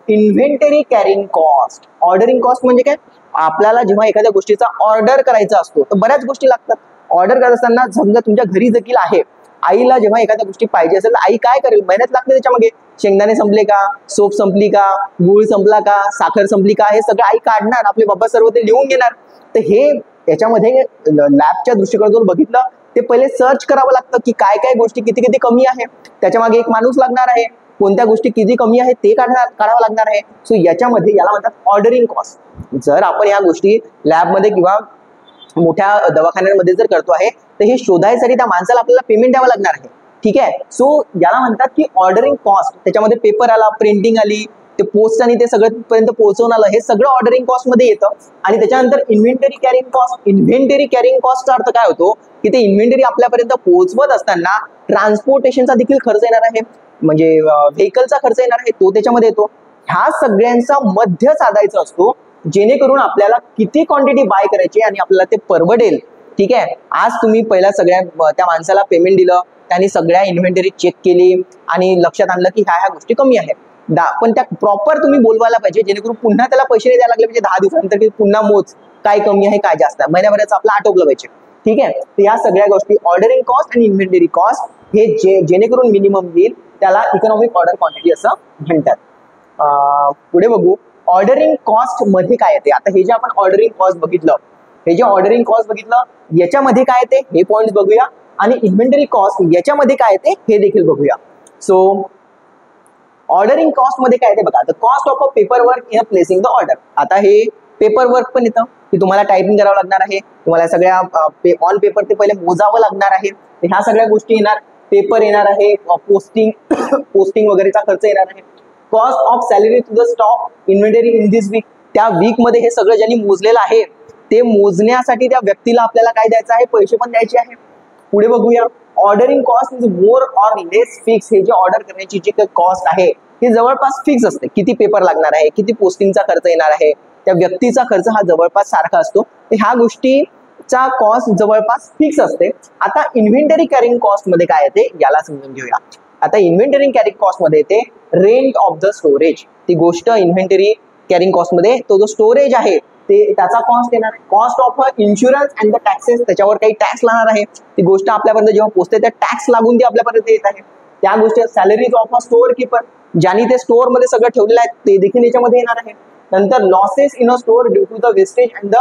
inventory carrying cost. Ordering cost म्हणजे काय, आपल्याला जेव्हा एखाद्या गोष्टीचा ऑर्डर करायचा असतो तर बऱ्याच गोष्टी लागतात. ऑर्डर करत असताना समजा तुमच्या घरी देखील आहे, आईला जेव्हा एखाद्या गोष्टी पाहिजे असेल तर आई काय करेल, मेहनत लागते त्याच्यामध्ये. शेंगदाणे संपले का, सोप संपली का, गूळ संपला का, साखर संपली का, हे सगळं आई काढणार, आपले बाबा सर्व ते लिहून घेणार. तर हे याच्यामध्ये लॅबच्या दृष्टिकोनातून बघितलं ते पहिले सर्च करावं लागतं की काय काय गोष्टी किती किती कमी आहे, त्याच्या मागे एक माणूस लागणार आहे, कोणत्या गोष्टी किती कमी आहे ते काढावं लागणार आहे. सो याच्यामध्ये याला म्हणतात ऑर्डरिंग कॉस्ट. जर आपण या गोष्टी लॅबमध्ये किंवा मोठ्या दवाखान्यांमध्ये जर करतो आहे तर हे शोधायसाठी त्या माणसाला आपल्याला पेमेंट द्यावं लागणार आहे. ठीक आहे. सो याला म्हणतात की ऑर्डरिंग कॉस्ट. त्याच्यामध्ये पेपर आला, प्रिंटिंग आली, ते पोस्ट आणि ते सगळं पर्यंत पोहोचवून आलं, हे सगळं ऑर्डरिंग कॉस्ट मध्ये येतं. आणि त्याच्यानंतर inventory carrying cost. Inventory carrying कॉस्टचा अर्थ काय होतो की ते इन्व्हेंटरी आपल्यापर्यंत पोहोचवत असताना ट्रान्सपोर्टेशनचा देखील खर्च येणार आहे, म्हणजे व्हेकलचा खर्च येणार आहे, तो त्याच्यामध्ये येतो. ह्या सगळ्यांचा मध्य साधायचा असतो जेणेकरून आपल्याला किती क्वांटिटी बाय करायची आणि आपल्याला ते परवडेल. ठीक आहे. आज तुम्ही पहिला सगळ्या त्या माणसाला पेमेंट दिलं, त्यांनी सगळ्या इन्व्हेंटरी चेक केली आणि लक्षात आणलं की ह्या गोष्टी कमी आहेत. पण त्या प्रॉपर तुम्ही बोलवायला पाहिजे जेणेकरून पुन्हा त्याला पैसे नाही द्यायला लागले म्हणजे 10 दिवसानंतर की पुन्हा मोज काय कमी आहे काय जास्त आहे, महिन्याभराचं आपलं आटोपलं पाहिजे. ठीक आहे. तर या सगळ्या गोष्टी ऑर्डरिंग कॉस्ट आणि इन्व्हेंटरी कॉस्ट हे जेणेकरून मिनिमम येईल त्याला इकॉनॉमिक ऑर्डर क्वांटिटी असं म्हणतात. पुढे बघू ऑर्डरिंग कॉस्ट मध्ये काय येते. आता हे जे आपण ऑर्डरिंग कॉस्ट बघितलं, हे जे ऑर्डरिंग कॉस्ट बघितलं याच्यामध्ये काय येते हे पॉइंट्स बघूया आणि इन्व्हेंटरी कॉस्ट याच्यामध्ये काय येते हे देखील बघूया. सो ऑर्डरिंग कॉस्ट मध्ये काय येते बघा, the cost of a paper work in placing the order. आता हे पेपर वर्क पण येतं की तुम्हाला टायपिंग करावं लागणार आहे, तुम्हाला सगळ्या ऑन पेपर ते पहिले मोजावं लागणार आहे, ह्या सगळ्या गोष्टी येणार. पेपर येणार आहे, पोस्टिंग वगैरेचा खर्च येणार आहे. Cost of salary to the stock inventory in this week. त्या वीक मध्ये हे सगळं ज्यांनी मोजलेलं आहे ते मोजण्यासाठी त्या व्यक्तीला आपल्याला काय द्यायचं आहे, पैसे पण द्यायचे आहे. पुढे बघूया ordering cost is more or less fix. हे जे ऑर्डर करण्याची जी काही कॉस्ट आहे ही जवळपास फिक्स असते. किती पेपर लागणार आहे, किती पोस्टिंगचा खर्च येणार आहे, त्या व्यक्तीचा खर्च हा जवळपास सारखा असतो. तर ह्या गोष्टीचा कॉस्ट जवळपास फिक्स असते. आता इन्व्हेंटरी कॅरिंग कॉस्ट मध्ये काय येते याला समजून घेऊया. आता इन्व्हेंटरी कॅरिंग कॉस्ट मध्ये येते रेंट ऑफ द स्टोरेज. ती गोष्ट इन्व्हेंटरी कॅरिंग कॉस्ट मध्ये तो जो स्टोरेज आहे ते त्याचा कॉस्ट येणार आहे. Cost of insurance and the taxes. त्याच्यावर काही टॅक्स लागणार आहे, ती गोष्ट आपल्यापर्यंत जेव्हा पोहोचते त्या टॅक्स लागून ती आपल्यापर्यंत येत आहे. त्या गोष्टी salaries of a store keeper, ज्यांनी ते स्टोअर मध्ये सगळं ठेवलेलं आहे ते देखील याच्यामध्ये येणार आहे. नंतर losses in a store due to the wastage and the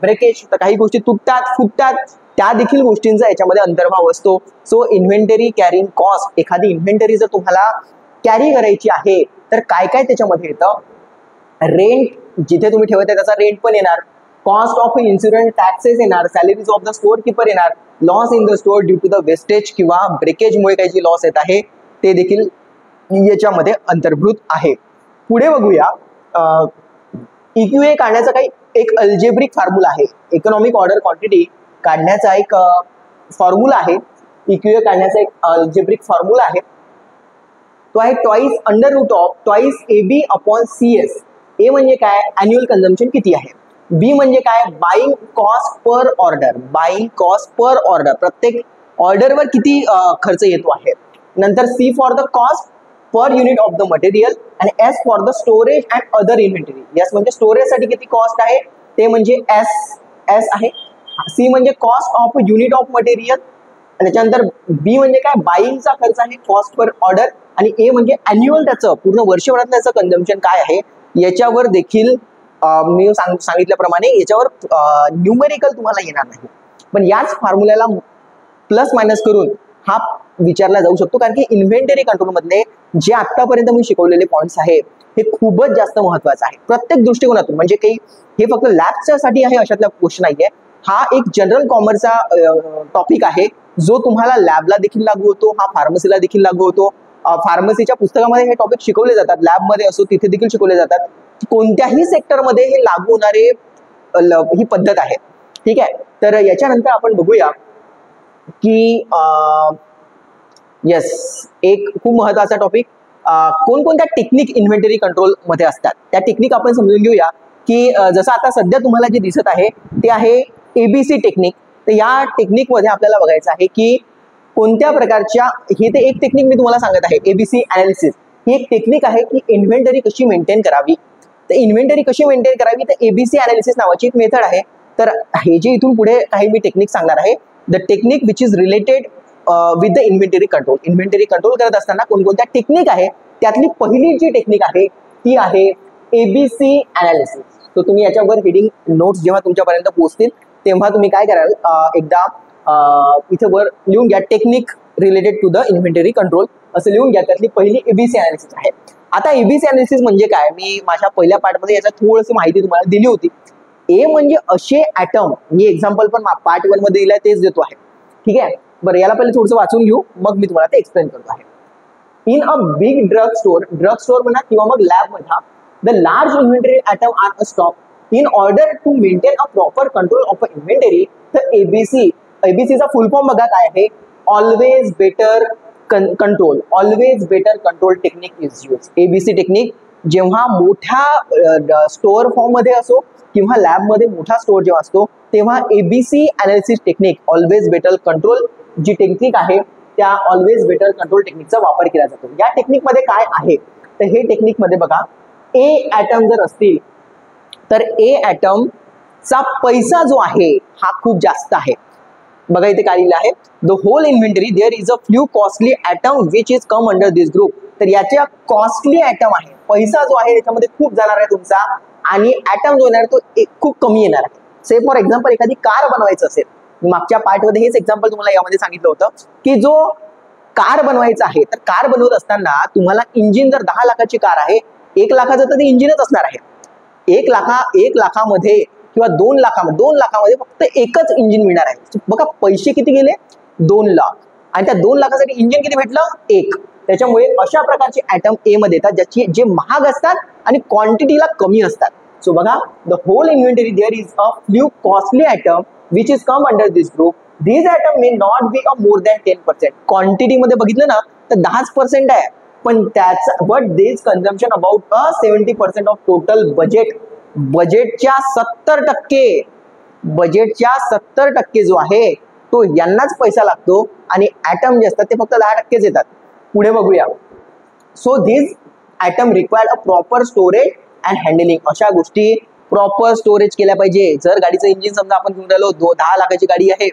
breakage. तर काही गोष्टी तुटतात फुटतात त्या देखील गोष्टींचा याच्यामध्ये अंतर्भाव असतो. सो इन्व्हेंटरी कॅरिंग कॉस्ट, एखादी इन्व्हेंटरी जर तुम्हाला कॅरी करायची आहे तर काय काय त्याच्यामध्ये येतं. रेंट, जिथे तुम्ही ठेवत आहे त्याचा रेंट पण येणार. कॉस्ट ऑफ इन्शुरन्स टॅक्सेस येणार. Salaries of the store keeper येणार. Loss in the store due to the wastage किंवा ब्रेकेजमुळे काही जी लॉस येत आहे ते देखील याच्यामध्ये अंतर्भूत आहे. पुढे बघूया इक्यूए काढण्याचा काही एक अल्जेब्रिक फॉर्म्युला आहे. इकॉनॉमिक ऑर्डर क्वांटिटी काढण्याचा एक फॉर्म्युला आहे. इक्यूए काढण्याचा एक अल्जेब्रिक फॉर्म्युला आहे. तो आहे twice under root of twice AB upon CS. A म्हणजे काय, अॅन्युअल कन्झम्पशन किती आहे. बी म्हणजे काय, buying cost per order. Buying cost per order, प्रत्येक ऑर्डरवर किती खर्च येतो आहे. नंतर C for the cost per unit of the material आणि S for the storage and other inventory. S म्हणजे स्टोरेजसाठी किती कॉस्ट आहे ते म्हणजे एस आहे. सी म्हणजे cost of unit of material आणि त्याच्यानंतर बी म्हणजे काय, बाईंगचा खर्च आहे कॉस्ट पर ऑर्डर आणि ए म्हणजे अॅन्युअल, त्याचं पूर्ण वर्षभरातलं त्याचं कन्झम्पशन काय आहे. याच्यावर देखील मी सांगितल्याप्रमाणे याच्यावर न्यूमेरिकल तुम्हाला येणार नाही, पण याच फॉर्म्युल्याला प्लस मायनस करून हा विचारला जाऊ शकतो. कारण की इन्व्हेंटरी कंट्रोल मधले जे आतापर्यंत मी शिकवलेले पॉइंट्स आहेत हे खूपच जास्त महत्वाचं आहे प्रत्येक दृष्टिकोनातून. म्हणजे काही हे फक्त लॅबच्यासाठी आहे अशातल्या गोष्ट नाहीये. हा एक जनरल कॉमर्सचा टॉपिक आहे जो तुम्हाला लॅबला देखील लागू होतो, हा फार्मसीला देखील लागू होतो. फार्मसीच्या पुस्तकामध्ये हे टॉपिक शिकवले जातात, लॅबमध्ये असो तिथे देखील शिकवले जातात. कोणत्याही सेक्टरमध्ये हे लागू होणारे ही पद्धत आहे. ठीक आहे. तर याच्यानंतर आपण बघूया की येस, एक खूप महत्वाचा टॉपिक, कोणकोणत्या टेक्निक इन्व्हेंटरी कंट्रोल मध्ये असतात त्या टेक्निक आपण समजून घेऊया. की जसं आता सध्या तुम्हाला जे दिसत आहे ते आहे ABC टेक्निक. तर या टेक्निक मध्ये आपल्याला बघायचं आहे की कोणत्या प्रकारच्या, हे ते एक टेक्निक मी तुम्हाला सांगत आहे ABC अनालिसिस. ही एक टेक्निक आहे की इन्व्हेंटरी कशी मेंटेन करावी. तर इन्व्हेंटरी कशी मेंटेन करावी तर ABC अनालिसिस नावाची एक मेथड आहे. तर हे जे इथून पुढे काही मी टेक्निक सांगणार आहे, the technique which is related with the inventory control. Inventory control करत असताना कोणकोणत्या टेक्निक आहे त्यातली पहिली जी टेक्निक आहे ती आहे ABC अनालिसिस. तर तुम्ही याच्यावर हेडिंग नोट्स जेव्हा तुमच्यापर्यंत पोहोचतील तेव्हा तुम्ही काय कराल, एकदा इथे वर लिहून घ्या technique related to the inventory control असं लिहून घ्या. त्यातली पहिली एबीसी अनालिसिस आहे. आता एबीसी अनालिसिस म्हणजे काय, मी माझ्या पहिल्या पार्टमध्ये याचा थोडीशी माहिती तुम्हाला दिली होती. ए म्हणजे असे ॲटम, मी एक्झाम्पल पण पार्ट 1 मध्ये दिलाय तेच देतो आहे. ठीक आहे, बरं याला पहिले थोडंसं वाचून घेऊ मग मी तुम्हाला ते एक्सप्लेन करतो आहे. In a big drug store म्हणा किंवा मग लॅब मध्ये the large inventory item are a stock in order to maintain a proper control of a inventory. तर एबीसीचा फुल फॉर्म बघा काय आहे, always better control. Always better control technique is use. ABC technique जेव्हा मोठ्या store form मध्ये असो किंवा लॅब मध्ये मोठा स्टोअर जेव्हा असतो तेव्हा ABC analysis technique always better control जी टेक्निक आहे त्या ऑलवेज बेटर कंट्रोल टेक्निकचा वापर केला जातो. या टेक्निक मध्ये काय आहे तर हे टेक्निक मध्ये बघा, ए ॲटम जर असतील तर ए ॲटम चा पैसा जो आहे हा खूप जास्त आहे. बघा इथे काय लिहिलं आहे, the whole inventory there is a few costly item which is come under this group. तर याच्या कॉस्टली ॲटम आहे, पैसा जो आहे त्याच्यामध्ये खूप जाणार आहे तुमचा आणि ॲटम जो येणार तो खूप कमी येणार आहे. से फॉर एक्झाम्पल एखादी कार बनवायचं असेल, मागच्या पार्टमध्ये हेच एक्झाम्पल तुम्हाला यामध्ये सांगितलं होतं की जो कार बनवायचा आहे तर कार बनवत असताना तुम्हाला इंजिन जर 10 लाखाची कार आहे 1 लाखाचं तर ते इंजिनच असणार आहे. 1 लाखामध्ये किंवा 2 लाखामध्ये फक्त एकच इंजिन मिळणार आहे. बघा पैसे किती गेले, 2 लाख, आणि त्या 2 लाखासाठी इंजिन किती भेटलं, 1. त्याच्यामुळे अशा प्रकारचे ॲटम ए मध्ये येतात जे महाग असतात आणि क्वांटिटीला कमी असतात. सो बघा, the whole inventory there is a few costly item which is come under this group. These items may not be a more than 10%. Quantity मध्ये बघितलं ना तर 10% आहे, पण त्याचा but this consumption about 70% of total budget. बजेटच्या 70% जो आहे तो यांनाच पैसा लागतो आणि ॲटम जे असतात ते फक्त 10% येतात. पुढे बघूया. So this item required a proper storage and handling. अशा गोष्टी प्रॉपर स्टोरेज केल्या पाहिजे. जर गाडीचं इंजिन समजा आपण घेऊन राहिलो 10 लाखाची गाडी आहे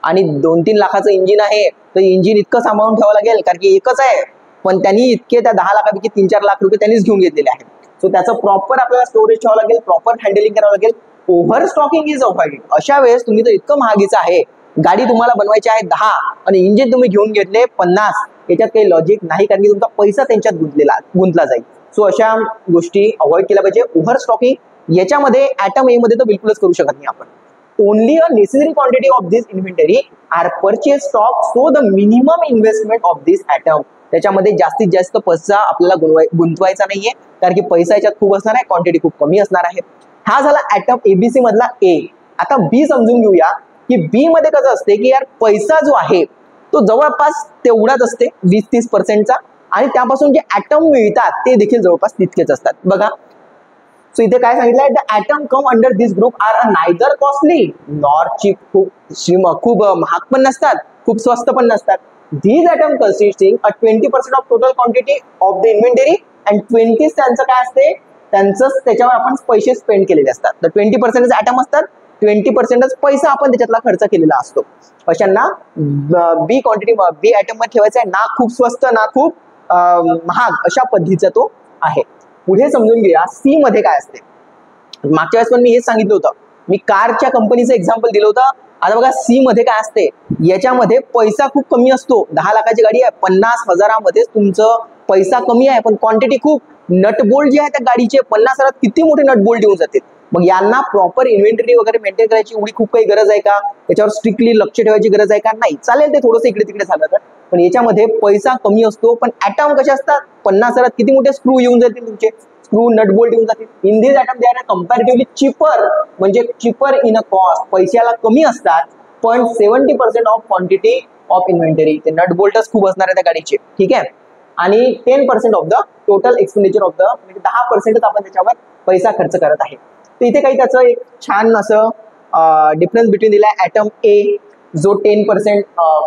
आणि 2-3 लाखाचं इंजिन आहे तर इंजिन इतकं सांभाळून ठेवावं लागेल कारण की एकच आहे, पण त्यांनी इतके त्या 10 लाखापैकी 3-4 लाख रुपये त्यांनीच घेऊन घेतलेले आहेत. सो त्याचं प्रॉपर आपल्याला स्टोरेज ठेवावं लागेल, प्रॉपर हँडलिंग करावं लागेल. Over stalking is avoided. अशा वेळेस तुम्ही तर इतकं महागीचं आहे, गाडी तुम्हाला बनवायची आहे 10 आणि इंजिन तुम्ही घेऊन घेतले 50, याच्यात काही लॉजिक नाही कारण की तुमचा पैसा त्यांच्यात गुंतला जाईल. सो अशा गोष्टी अवॉइड केल्या पाहिजे. ओव्हर स्टॉकिंग याच्यामध्ये ॲटम ए मध्ये तर बिलकुलच करू शकत नाही आपण. Only a necessary quantity of this inventory are purchased stock, so the minimum investment of this atom. त्याच्यामध्ये जास्तीत जास्त पैसा आपल्याला गुंतवायचा नाहीये कारण की पैसा याच्यात खूप असणार आहे, क्वांटिटी खूप कमी असणार आहे. हा झाला ॲटम एबीसी मधला ए. आता बी समजून घेऊया की बी मध्ये कसं असते की यार पैसा जो आहे तो जवळपास तेवढाच असते 20-30%चा आणि त्यापासून जे ॲटम मिळतात ते देखील जवळपास तितकेच असतात. बघा, सो इथे काय सांगितलंय, the item come under this group are neither costly nor cheap. खूप महाग पण नसतात, खूप स्वस्त पण नसतात. These atoms consisting a 20% of total quantity of the inventory and 20 त्यांचं काय असते, त्याच्यावर आपण पैसे स्पेंड केलेले असतात. तर 20% ॲटम असतात, 20% पैसा आपण त्याच्यातला खर्च केलेला असतो. अशांना बी ॲटम मध्ये ठेवायचा आहे, ना खूप स्वस्त ना खूप महाग अशा पद्धतीचा तो आहे. पुढे समजून घ्या सी मध्ये काय असते. मागच्या वेळेस पण मी हेच सांगितलं होतं, मी कारच्या कंपनीचं एक्झाम्पल दिलं होतं. आता बघा सी मध्ये काय असते, याच्यामध्ये पैसा खूप कमी असतो. 10 लाखाची गाडी आहे, 50,000 तुमचं पैसा कमी आहे पण क्वांटिटी खूप. नटबोल्ट जे आहे त्या गाडीचे 50,000 किती मोठे नटबोल्ट येऊन जाते. मग यांना प्रॉपर इन्व्हेंटरी वगैरे मेंटेन करायची एवढी खूप काही गरज आहे का, त्याच्यावर स्ट्रिक्टली लक्ष ठेवायची गरज आहे का, नाही. चालेल ते थोडंसं इकडे तिकडे झालं तर, पण याच्यामध्ये पैसा कमी असतो पण ॲटम कसे असतात, 50,000 किती मोठे स्क्रू येऊन जातील तुमचे, स्क्रू नटबोल्ट येऊन जातील. In this item they are comparatively cheaper, म्हणजे चिपर इन अ कॉस्ट, पैशाला कमी असतात पण 70% ऑफ क्वांटिटी ऑफ इन्व्हेंटरी. ते नटबोल्टच खूप असणार आहे त्या गाडीचे, ठीक आहे. आणि 10% of the total expenditure of the, म्हणजे 10% आपण त्याच्यावर पैसा खर्च करत आहे. तर इथे काही त्याचं एक छान असं डिफरन्स बिटवीन दिलाय. ॲटम ए जो 10%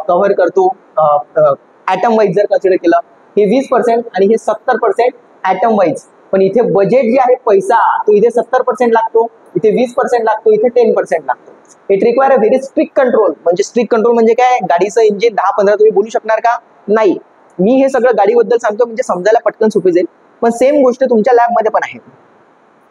कव्हर करतो ॲटम वाईज जर कन्सिडर केलं, हे 20% आणि हे 70% ॲटम वाईज. पण इथे बजेट जे आहे पैसा तो इथे 70% लागतो, इथे 20% लागतो, इथे 10% लागतो. It require a very strict control. म्हणजे स्ट्रिक्ट कंट्रोल म्हणजे काय, गाडीचं इंजिन 10-15 तुम्ही बोलू शकणार का, नाही. मी हे सगळं गाडीबद्दल सांगतो म्हणजे समजायला पटकन सोपी जाईल. पण सेम गोष्ट तुमच्या लॅबमध्ये पण आहे.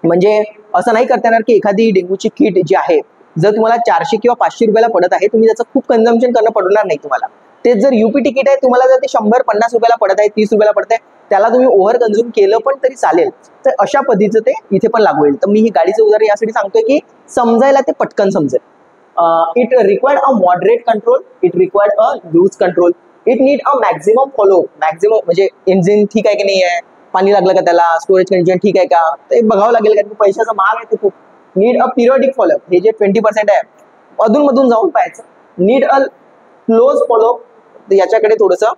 म्हणजे असं नाही करता येणार की एखादी डेंग्यूची किट जी आहे जर तुम्हाला 400 किंवा 500 रुपयाला पडत आहे, तुम्ही त्याचं खूप कन्झम्पशन करणं पडणार नाही तुम्हाला. तेच जर UP तिकीट आहे, तुम्हाला जर ते 100-50 रुपयाला पडत आहे, 30 रुपयाला पडत आहे, त्याला तुम्ही ओव्हर कन्झ्युम केलं पण तरी चालेल. तर अशा पद्धतीचं ते इथे पण लागू होईल. तर मी ही गाडीचं उदाहरण यासाठी सांगतोय की समजायला ते पटकन समजेल. It required a moderate control, it required a lose control, it need a maximum follow. Maximum म्हणजे इंजिन ठीक आहे की नाही आहे, पाणी लागलं का त्याला, स्टोरेज कंडिशन ठीक आहे का, ते बघावं लागेल कारण पैशाचा महाग आहे ते खूप. नीड अ पिरियडिक फॉलोअप, हे जे 20% आहे अधूनमधून जाऊन पाहायचं. नीड अ क्लोज फॉलोअप, याच्याकडे थोडंसं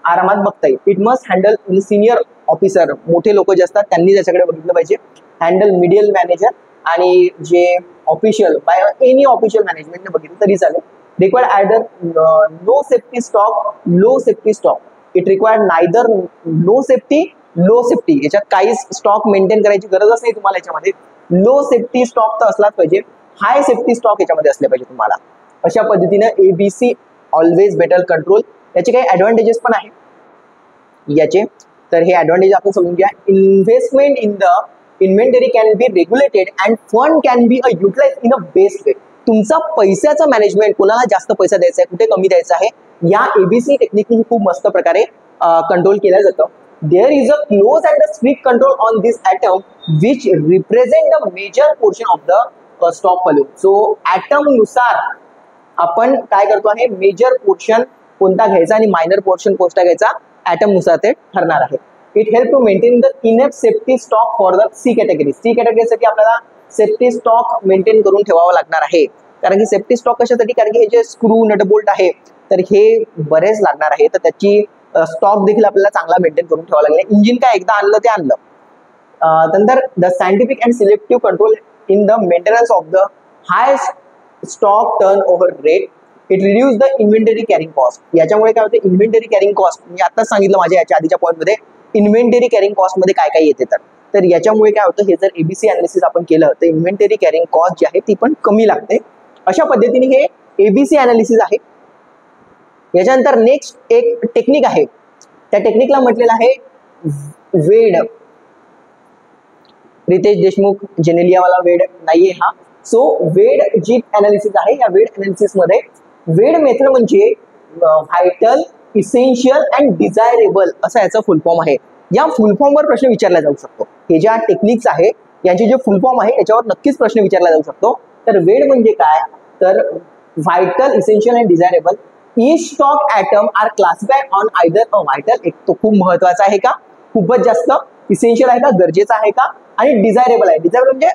आरामात बघता येईल. It must handle senior officer, मोठे लोक जे असतात त्यांनी त्याच्याकडे बघितलं पाहिजे. हँडल मिडियल मॅनेजर आणि जे ऑफिशियल बाय एनी ऑफिशियल मॅनेजमेंटने बघितलं तरी चालेल. Required either no safety stock, low safety stock. It required neither low safety, low safety. याच्यात काहीच स्टॉक मेंटेन करायची गरजच नाही तुम्हाला. याच्यामध्ये लो सेफ्टी स्टॉक तर असलाच पाहिजे, हाय सेफ्टी स्टॉक याच्यामध्ये असले पाहिजे तुम्हाला. अशा पद्धतीने ABC ऑलवेज बेटर कंट्रोल. याचे काही ऍडव्हान्टेजेस पण आहे याचे, तर हे ऍडव्हान्टेज आपण समजून घ्या. Investment in the inventory can be regulated and fund can be utilize in a best way. तुमचा पैशाचा मॅनेजमेंट, कोणाला जास्त पैसा द्यायचा आहे, कुठे कमी द्यायचा आहे, या ABC टेक्निकनी खूप मस्त प्रकारे कंट्रोल केलं जातं. There is a close and strict control on this item which represent the major portion of the stock value. So item नुसार आपण काय करतो आहे, मेजर पोर्शन कोणता घ्यायचा आणि मायनर पोर्शन कोणता घ्यायचा, ॲटम नुसार ते ठरणार आहे. It help to maintain the enough safety stock for the C category. C कॅटेगरीसाठी आपल्याला सेफ्टी स्टॉक मेंटेन करून ठेवावं लागणार आहे. कारण की सेफ्टी स्टॉक कशासाठी, कारण की हे जे स्क्रू नटबोल्ट आहे तर हे बरेच लागणार आहे, तर त्याची स्टॉक देखील आपल्याला चांगला मेंटेन करून ठेवावं लागेल. इंजिन काय एकदा आणलं ते आणलं. नंतर the scientific and selective control in the maintenance of the high stock turn over rate. It reduce the inventory carrying cost. याच्यामुळे काय होते, इन्व्हेंटरी कॅरिंग कॉस्ट, मी आताच सांगितलं माझ्या याच्या आधीच्या पॉईंटमध्ये इन्व्हेंटरी कॅरिंग कॉस्ट मध्ये काय काय येते. तर याच्यामुळे काय होतं, हे जर ABC अनालिसिस आपण केलं तर इन्व्हेंटरी कॅरिंग कॉस्ट जी आहे ती पण कमी लागते. अशा पद्धतीने हे ABC अनालिसिस आहे. याच्यानंतर नेक्स्ट एक टेक्निक आहे, त्या टेक्निकला म्हटलेलं आहे वेड. रितेश देशमुख जेनेलियावाला वेड नाहीये हा. सो वेड जी अनालिसिस आहे, या वेड अनालिसिस मध्ये वेड मेथड म्हणजे व्हायटल, इसेन्शियल अँड डिझायरेबल असं याचा फुल फॉर्म आहे. या फुल फॉर्मवर प्रश्न विचारला जाऊ शकतो. हे ज्या टेक्निक्स आहे यांचे जे फुल फॉर्म आहे याच्यावर नक्कीच प्रश्न विचारला जाऊ शकतो. तर वेड म्हणजे काय, तर vital, essential and desirable. Each stock item are classified on either a vital, एक तो खूप महत्वाचा आहे का, खूपच जास्त, इसेन्शियल आहे का, गरजेचा आहे का, आणि डिझायरेबल आहे. डिझायरेबल म्हणजे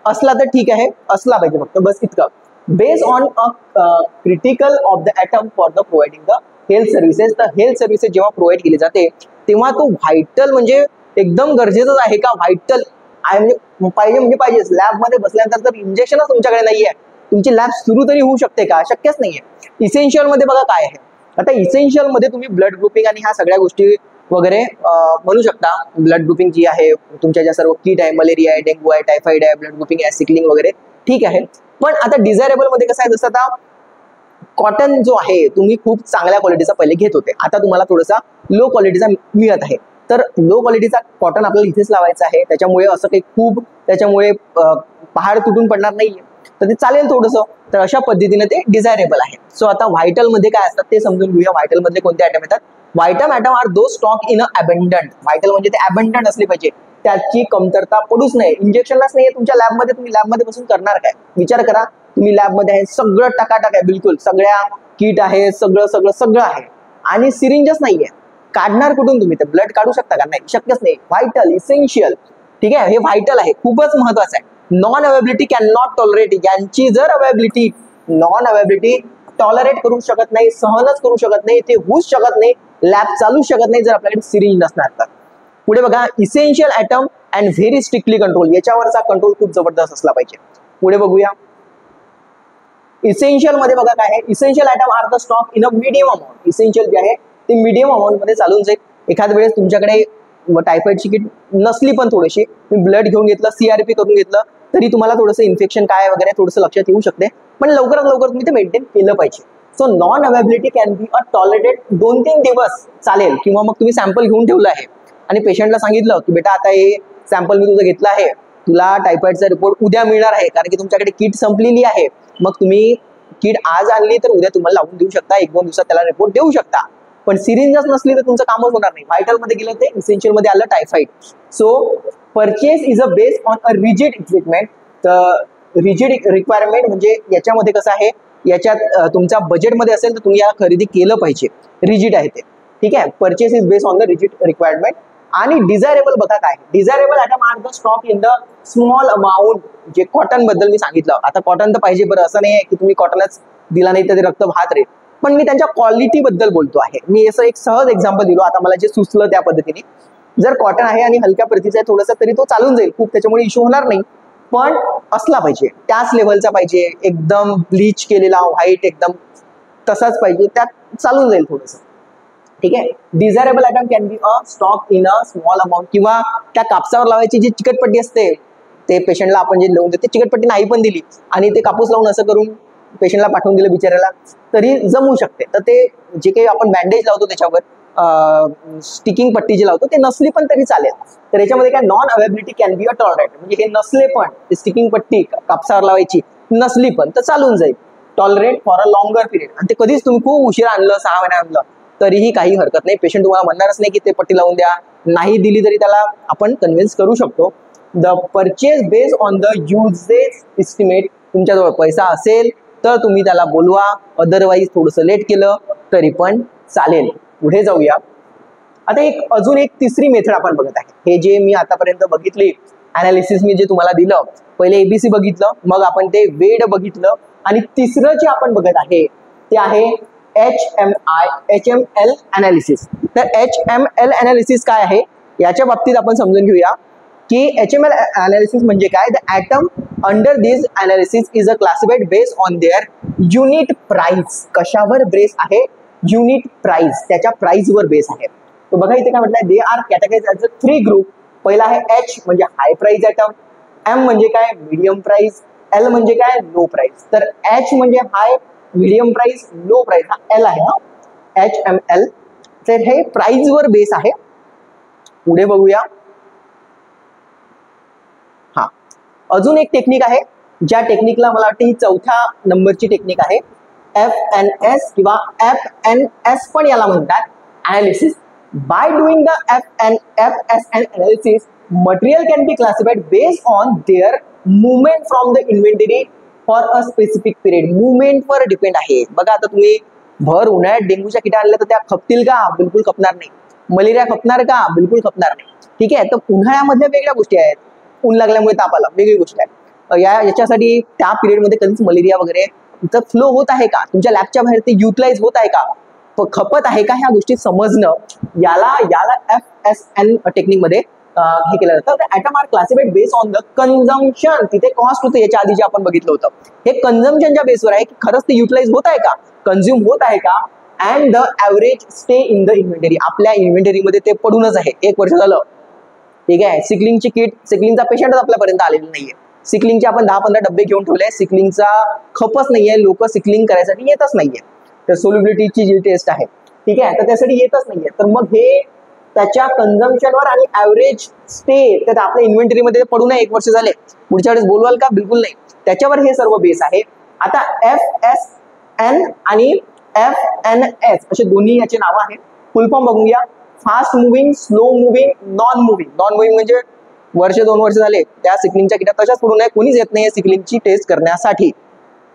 असला तर ठीक आहे, असला पाहिजे फक्त, बस इतकं. Based on a critical of the item for the providing the health services. तर हेल्थ सर्व्हिसेस जेव्हा प्रोव्हाइड केली जाते तेव्हा तो व्हायटल म्हणजे एकदम गरजेचंच आहे का, व्हायटल आहे म्हणजे पाहिजे म्हणजे पाहिजे. लॅबमध्ये बसल्यानंतर जर इंजेक्शनच तुमच्याकडे नाहीये, तुमची लॅब सुरू तरी होऊ शकते का, शक्यच नाहीये. इसेन्शियल मध्ये बघा काय आहे, आता इसेन्शियल मध्ये तुम्ही ब्लड ग्रुपिंग आणि ह्या सगळ्या गोष्टी वगैरे म्हणू शकता. ब्लड ग्रुपिंग जी आहे, तुमच्या ज्या सर्व किट आहे, मलेरिया आहे, डेंग्यू आहे, टायफॉइड आहे, ब्लड ग्रुपिंग आहे, सिकलिंग वगैरे ठीक आहे. पण आता डिझायरेबल मध्ये कसं आहे, जसं आता कॉटन जो आहे तुम्ही खूप चांगल्या क्वालिटीचा पहिले घेत होते, आता तुम्हाला थोडासा लो क्वालिटीचा मिळत आहे. तर लो क्वालिटीचा कॉटन आपल्याला इथेच लावायचा आहे, त्याच्यामुळे असं काही खूप त्याच्यामुळे पहाड तुटून पडणार नाहीये, तर ते चालेल थोडंसं. तर अशा पद्धतीने ते डिझायरेबल आहे. सो आता व्हायटल मध्ये काय असतात ते समजून घेऊया. व्हायटल मध्ये कोणते ॲटम येतात. Vital item are those stock in abundant. Vital म्हणजे ते अबंडंट असले पाहिजे, त्याची कमतरता पडूच नये. इंजेक्शनलाच नाहीये तुमच्या लॅबमध्ये, तुम्ही लॅबमध्ये बसून करणार काय, विचार करा. तुम्ही लॅबमध्ये आहे, सगळं टकाटक आहे, बिलकुल सगळ्या किट आहे, सगळं सगळं सगळं आहे, आणि सिरिंजच नाहीये. काढणार कुठून तुम्ही, ते ब्लड काढू शकता का, नाही, शक्यच नाही. व्हायटल, इसेन्शियल, ठीक आहे, हे व्हायटल आहे, खूपच महत्वाचं आहे. Non availability can not tolerate. यांची जर अवेबिलिटी, नॉन अवेबिलिटी टॉलरेट करू शकत नाही, सहनच करू शकत नाही, ते होऊच शकत नाही, लॅब चालू शकत नाही जर आपल्याकडे सिरिंज नसणार तर. पुढे बघा, essential item and very strictly control. याच्यावरचा कंट्रोल खूप जबरदस्त असला पाहिजे. पुढे बघूया, इसेन्शियल मध्ये बघा काय आहे. Essential item are the stock in a medium amount. Essential जे आहे ते मिडियम अमाऊंट मध्ये चालून जाईल. एखाद्या वेळेस तुमच्याकडे टायफॉइडची किट नसली पण थोडीशी, तुम्ही ब्लड घेऊन घेतलं, CRP करून घेतलं, तरी तुम्हाला थोडंसं इन्फेक्शन काय वगैरे थोडंसं लक्षात येऊ शकते, पण लवकरात लवकर तुम्ही ते मेंटेन केलं पाहिजे. So non availability can be a tolerated. 2-3 दिवस चालेल, किंवा मग तुम्ही सॅम्पल घेऊन ठेवलं आहे आणि पेशंटला सांगितलं की बेटा आता हे सॅम्पल मी तुझं घेतलं आहे, तुला टायफॉइडचा रिपोर्ट उद्या मिळणार आहे कारण की तुमच्याकडे किट संपलेली आहे, मग तुम्ही किट आज आणली तर उद्या तुम्हाला लावून देऊ शकता, 1-2 दिवसात त्याला रिपोर्ट देऊ शकता. पण सिरिंजच नसली तर तुमचं कामच होणार नाही. व्हायटल मध्ये गेलं ते इसेन्शियल मध्ये आलं typhoid. So purchase is a based on a rigid treatment. तर रिजिड रिक्वायरमेंट म्हणजे याच्यामध्ये कसं आहे, याच्यात तुमच्या बजेटमध्ये असेल तर तुम्ही या खरेदी केलं पाहिजे. रिजिड आहे ते, ठीक आहे. Purchase is based on the rigid requirement. आणि डिझायरेबल बघा काय, desirable item are the stock in the small amount. जे कॉटन बद्दल मी सांगितलं, आता कॉटन तर पाहिजे बरं, असं नाही आहे की तुम्ही कॉटनच दिला नाही तर ते रक्त वाहत राहील, पण मी त्यांच्या क्वालिटी बद्दल बोलतो आहे. मी असं एक सहज एक्झाम्पल दिलो, आता मला जे सुचलं त्या पद्धतीने. जर कॉटन आहे आणि हलक्या प्रतीचा आहे थोडंसं तरी तो चालून जाईल, खूप त्याच्यामुळे इश्यू होणार नाही, पण असला पाहिजे त्याच लेवलचा पाहिजे, एकदम ब्लीच केलेला व्हाईट एकदम तसाच पाहिजे, त्यात चालून जाईल थोडंसं, ठीक आहे. Desirable item can be a stock in a small amount. किंवा त्या कापसावर लावायची जी चिकटपट्टी असते, ते पेशंटला आपण जे लावून देतो, चिकटपट्टी नाही पण दिली आणि ते कापूस लावून असं करून पेशंटला पाठवून दिलं बिचाऱ्याला, तरी जमू शकते. तर ते जे काही आपण बँडेज लावतो त्याच्यावर स्टिकिंग पट्टी जे लावतो ते नसली पण तरी चालेल. तर याच्यामध्ये काय non availability can be a tolerate, म्हणजे हे नसले पण ते स्टिकिंग पट्टी कापसावर लावायची नसली पण तर चालून जाईल. Tolerate for a longer period. आणि ते कधीच तुम्ही खूप उशिरा आणलं, 6 महिने आणलं तरीही काही हरकत नाही. पेशंट तुम्हाला म्हणणारच नाही की ते पट्टी लावून द्या, नाही दिली तरी त्याला आपण कन्व्हिन्स करू शकतो. The purchase based on the uses estimate. तुमच्याजवळ पैसा असेल तर तुम्ही त्याला बोलवा, अदरवाईज थोडंसं लेट केलं तरी पण चालेल. पुढे जाऊया. आता अजून एक तिसरी मेथड आपण बघत आहे. हे जे मी आतापर्यंत बघितली अनालिसिस मी जे तुम्हाला दिलं, पहिले एबीसी बघितलं, मग आपण ते वेड बघितलं, आणि तिसरं जे आपण बघत आहे ते आहे HML अनालिसिस. तर HML अनालिसिस काय आहे याच्या बाबतीत आपण समजून घेऊया की HML अनालिसिस म्हणजे काय. The item under this analysis is a classified based on their unit price. कशावर बेस आहे? युनिट प्राइस, त्याच्या प्राइसवर बेस आहे. तो बघा इथे काय म्हटलंय, they are categorize as a 3 group. पहिला आहे H म्हणजे हाय प्राइस ॲटम, M म्हणजे काय मीडियम प्राइस, L म्हणजे काय लो प्राइस. तर H म्हणजे हाय, मीडियम प्राइस, लो प्राइस, हा L आहे हा HML. तर हे प्राइस वर बेस आहे. पुढे बघूया. हा अजून एक टेक्निक आहे, ज्या टेक्निकला मला वाटतं ही 4थ्या नंबरची टेक्निक आहे. FNS किंवा FNS पण याला म्हणतात, analysis. By doing the FSN analysis, material can be classified based on their movement from the inventory for a specific period. मुवमेंटवर डिपेंड आहे. बघा आता तुम्ही भर उन्हाळ्यात डेंग्यूच्या किटा आणल्या तर त्या खपतील का? बिलकुल खपणार नाही. मलेरिया खपणार का? बिलकुल खपणार नाही. ठीक आहे. तर उन्हाळ्यामधल्या वेगळ्या गोष्टी आहेत, ऊन लागल्यामुळे ताप आला वेगळी गोष्ट आहे. याच्यासाठी त्या पिरियडमध्ये कधीच मलेरिया वगैरे फ्लो होत आहे का, तुमच्या लॅबच्या बाहेर ते युटिलाइज होत आहे का, खपत आहे का, ह्या गोष्टी समजणं, याला FSN टेक्निकमध्ये हे केलं जातं. Item are classified based on the consumption. तिथे कॉस्ट होतं याच्या आधी जे आपण बघितलं होतं, हे कन्झम्पशनच्या बेसवर आहे की खरंच ते युटिलाइज होत आहे का, कन्झ्युम होत आहे का. And the average stay in the inventory. आपल्या इन्व्हेंटरीमध्ये ते पडूनच आहे, 1 वर्ष झालं, ठीक आहे. सिकलिंगची किट, सिकलिंगचा पेशंटच आपल्यापर्यंत आलेला नाहीये. सिकलिंगचे आपण 10-15 डब्बे घेऊन ठेवले, सिकलिंगचा खपच नाहीये, लोक सिकलिंग करायसाठी येतच नाहीये. तर सोल्युबिलिटीची जी टेस्ट आहे, ठीक आहे, तर त्यासाठी येतच नाहीये. तर मग हे त्याच्या कन्झम्पशनवर आणि ॲव्हरेज स्टे, तर आपल्या इन्व्हेंटरीमध्ये पडू नये, 1 वर्ष झाले, पुढच्या वेळेस बोलवाल का? बिलकुल नाही. त्याच्यावर हे सर्व बेस आहे. आता FSN आणि FNS असे दोन्ही याचे नाव आहेत. फुल फॉर्म बघून घ्या. Fast moving, slow moving, non moving. Non moving म्हणजे 1-2 वर्ष झाले त्या सिकलिंगच्या किटा तशाच पडून आहे, कोणीच येत नाही सिकलिंगची टेस्ट करण्यासाठी.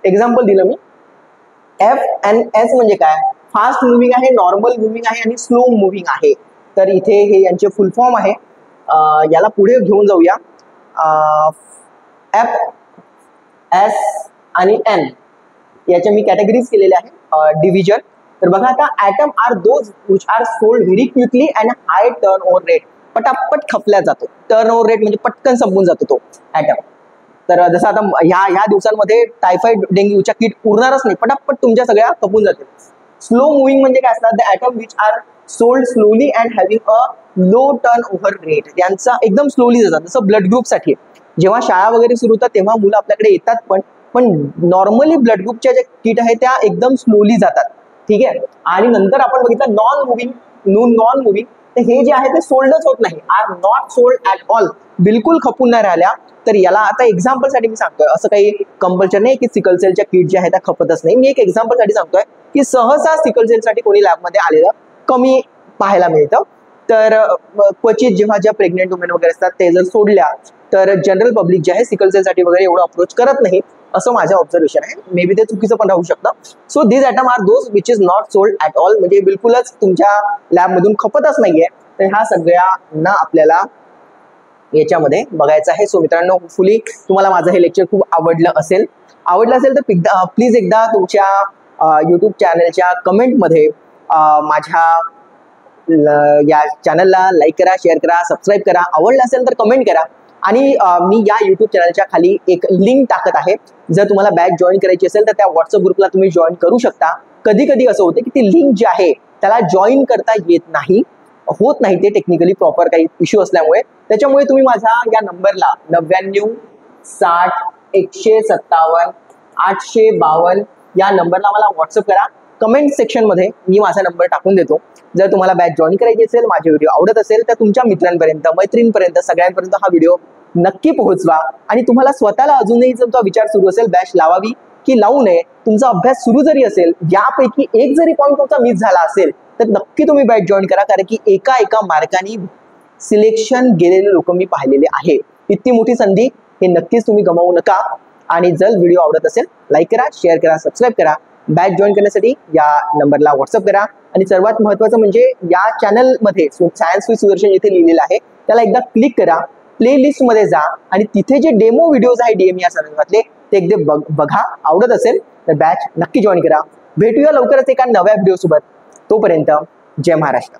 एक्झाम्पल दिलं मी. FNS म्हणजे काय, फास्ट मुव्हिंग आहे, नॉर्मल मुव्हिंग आहे आणि स्लो मुव्हिंग आहे. तर इथे हे यांचे फुल फॉर्म आहे. याला पुढे घेऊन जाऊया. FS आणि N याच्या मी कॅटेगरीज केलेल्या आहे, डिव्हिजन. तर बघा आता, item are those which are sold very quickly and high turn over rate. पटापट खपल्या जातो, टर्न ओव्हर रेट म्हणजे पटकन संपून जातो तो ॲटम. तर जसं आता ह्या दिवसांमध्ये टायफॉइड डेंग्यूच्या किट उरणारच नाही, पटापट तुमच्या सगळ्या खपून जातील. स्लो मुव्हिंग म्हणजे काय असतात, the item which are sold slowly and having a low turn over rate. यांचा एकदम स्लोली जातात. जसं ब्लड ग्रुपसाठी जेव्हा शाळा वगैरे सुरू होतात तेव्हा मुलं आपल्याकडे येतात, पण नॉर्मली ब्लड ग्रुपच्या ज्या किट आहेत त्या एकदम स्लोली जातात, ठीक आहे. आणि नंतर आपण बघितलं नॉन मुव्हिंग. तर हे जे आहे ते सोल्डच होत नाही, are not sold at all, बिलकुल खपून नाही राहिल्या. तर याला आता एक्झाम्पलसाठी मी सांगतोय, असं काही कंपल्सरी नाही की सिकल सेलच्या किट ज्या आहेत त्या खपतच नाही. मी एक एक्झाम्पलसाठी सांगतोय की सहसा सिकल सेलसाठी कोणी लॅबमध्ये आलेलं कमी पाहायला मिळतं. तर क्वचित जेव्हा ज्या प्रेग्नेंट वुमेन वगैरे असतात ते जर सोडल्या तर जनरल पब्लिक जे आहे सिकल सेलसाठी वगैरे एवढं अप्रोच करत नाही, असं माझं ऑब्झर्वेशन आहे. मे बी ते चुकीचं पण राहू शकतं. So this item are those which is not sold at all, म्हणजे बिलकुलच तुमच्या लॅबमधून खपतच नाहीये. तर ह्या सगळ्यांना आपल्याला याच्यामध्ये बघायचं आहे. सो मित्रांनो, होपफुली तुम्हाला माझं हे लेक्चर खूप आवडलं असेल तर प्लीज एकदा तुमच्या यूट्यूब चॅनलच्या कमेंटमध्ये माझ्या या चॅनलला लाईक करा, शेअर करा, सबस्क्राईब करा. आवडलं असेल तर कमेंट करा. आणि मी या यूट्यूब चॅनलच्या खाली एक लिंक टाकत आहे. जर तुम्हाला बॅच जॉईन करायची असेल तर त्या व्हॉट्सअप ग्रुपला तुम्ही जॉईन करू शकता. कधी कधी असं होतं की ती लिंक जी आहे त्याला जॉईन करता येत नाही, होत नाही ते टेक्निकली प्रॉपर काही इश्यू असल्यामुळे. त्याच्यामुळे तुम्ही माझ्या या नंबरला 99 60 157 852 या नंबरला मला व्हॉट्सअप करा. कमेंट सेक्शनमध्ये मी माझा नंबर टाकून देतो. जर तुम्हाला बॅच जॉईन करायची असेल, माझे व्हिडिओ आवडत असेल तर तुमच्या मित्रांपर्यंत, मैत्रिणींपर्यंत, सगळ्यांपर्यंत हा व्हिडिओ नक्की पोहोचवा. आणि तुम्हाला स्वतःला अजूनही जर तो विचार सुरू असेल बॅच लावावी की लावू नये, तुमचा अभ्यास सुरू जरी असेल, यापैकी एक जरी पॉईंट तुमचा मिस झाला असेल तर नक्की तुम्ही बॅच जॉईन करा. कारण की एका मार्काने सिलेक्शन गेलेले लोक मी पाहिलेले आहे. इतकी मोठी संधी हे नक्कीच तुम्ही गमावू नका. आणि जर व्हिडिओ आवडत असेल लाईक करा, शेअर करा, सबस्क्राईब करा. बॅच जॉईन करण्यासाठी या नंबरला व्हॉट्सअप करा. आणि सर्वात महत्त्वाचं म्हणजे या चॅनलमध्ये सायन्स विथ सुदर्शन इथे लिहिलेलं आहे त्याला एकदा क्लिक करा, प्लेलिस्टमध्ये जा आणि तिथे जे डेमो व्हिडिओज आहे DME या संदर्भातले ते एकदा बघा. आवडत असेल तर बॅच नक्की जॉईन करा. भेटूया लवकरच एका नव्या व्हिडिओ सोबत. तोपर्यंत जय महाराष्ट्र.